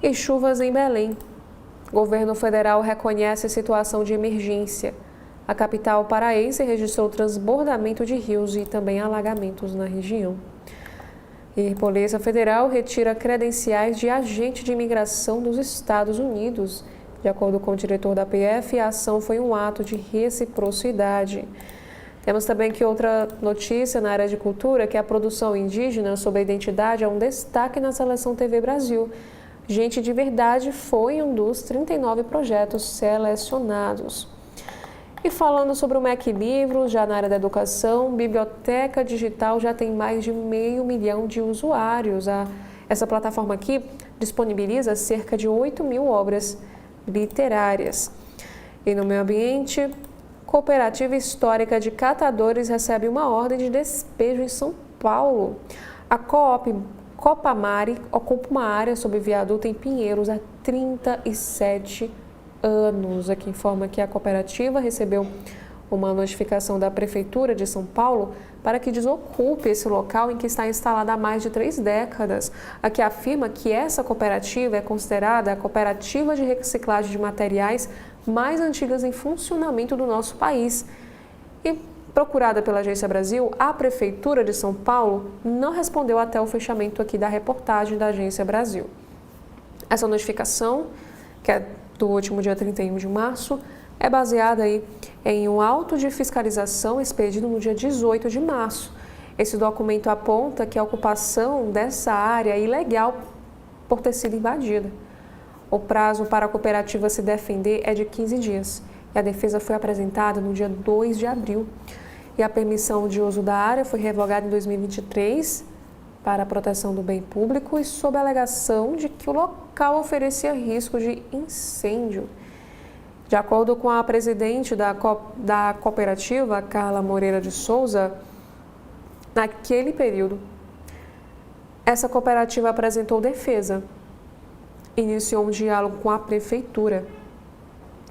E chuvas em Belém. O governo federal reconhece a situação de emergência. A capital paraense registrou transbordamento de rios e também alagamentos na região. E Polícia Federal retira credenciais de agente de imigração dos Estados Unidos. De acordo com o diretor da PF, a ação foi um ato de reciprocidade. Temos também que outra notícia na área de cultura, que a produção indígena sobre a identidade é um destaque na Seleção TV Brasil. Gente de Verdade foi um dos 39 projetos selecionados. E falando sobre o MEC Livros, já na área da educação, Biblioteca Digital já tem mais de 500 mil de usuários. Essa plataforma aqui disponibiliza cerca de 8.000 obras literárias. E no meio ambiente, Cooperativa Histórica de Catadores recebe uma ordem de despejo em São Paulo. A Copamare ocupa uma área sob viaduto em Pinheiros há 37 anos. Aqui informa que a cooperativa recebeu uma notificação da Prefeitura de São Paulo para que desocupe esse local em que está instalada há mais de 3 décadas. Aqui afirma que essa cooperativa é considerada a cooperativa de reciclagem de materiais mais antigas em funcionamento do nosso país. E procurada pela Agência Brasil, a Prefeitura de São Paulo não respondeu até o fechamento aqui da reportagem da Agência Brasil. Essa notificação, que é do último dia 31 de março, é baseada aí em um auto de fiscalização expedido no dia 18 de março. Esse documento aponta que a ocupação dessa área é ilegal por ter sido invadida. O prazo para a cooperativa se defender é de 15 dias. E a defesa foi apresentada no dia 2 de abril. E a permissão de uso da área foi revogada em 2023 para a proteção do bem público e sob a alegação de que o local oferecia risco de incêndio. De acordo com a presidente da cooperativa, Carla Moreira de Souza, naquele período, essa cooperativa apresentou defesa. Iniciou um diálogo com a prefeitura,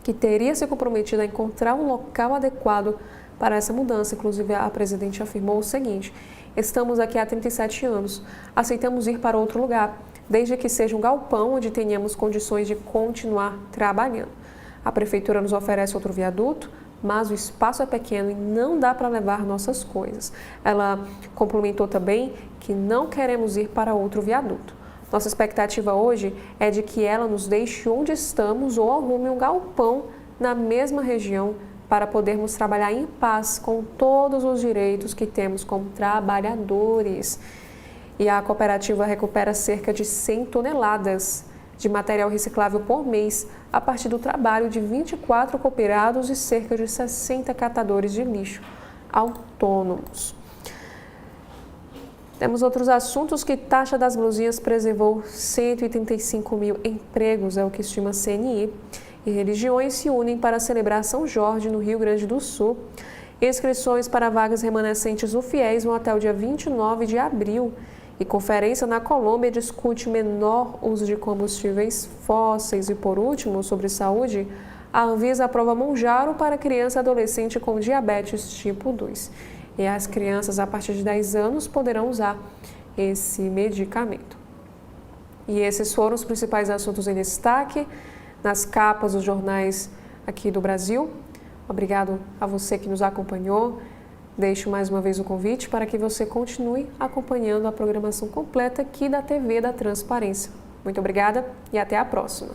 que teria se comprometido a encontrar um local adequado para essa mudança. Inclusive, a presidente afirmou o seguinte: estamos aqui há 37 anos, aceitamos ir para outro lugar, desde que seja um galpão onde tenhamos condições de continuar trabalhando. A prefeitura nos oferece outro viaduto, mas o espaço é pequeno e não dá para levar nossas coisas. Ela complementou também que não queremos ir para outro viaduto. Nossa expectativa hoje é de que ela nos deixe onde estamos ou arrume um galpão na mesma região para podermos trabalhar em paz com todos os direitos que temos como trabalhadores. E a cooperativa recupera cerca de 100 toneladas de material reciclável por mês a partir do trabalho de 24 cooperados e cerca de 60 catadores de lixo autônomos. Temos outros assuntos que taxa das blusinhas preservou 135 mil empregos, é o que estima a CNI. E religiões se unem para celebrar São Jorge no Rio Grande do Sul. Inscrições para vagas remanescentes do FIES vão até o dia 29 de abril. E conferência na Colômbia discute menor uso de combustíveis fósseis. E por último, sobre saúde, a Anvisa aprova Mounjaro para criança e adolescente com diabetes tipo 2. E as crianças a partir de 10 anos poderão usar esse medicamento. E esses foram os principais assuntos em destaque nas capas dos jornais aqui do Brasil. Obrigado a você que nos acompanhou. Deixo mais uma vez o convite para que você continue acompanhando a programação completa aqui da TV da Transparência. Muito obrigada e até a próxima.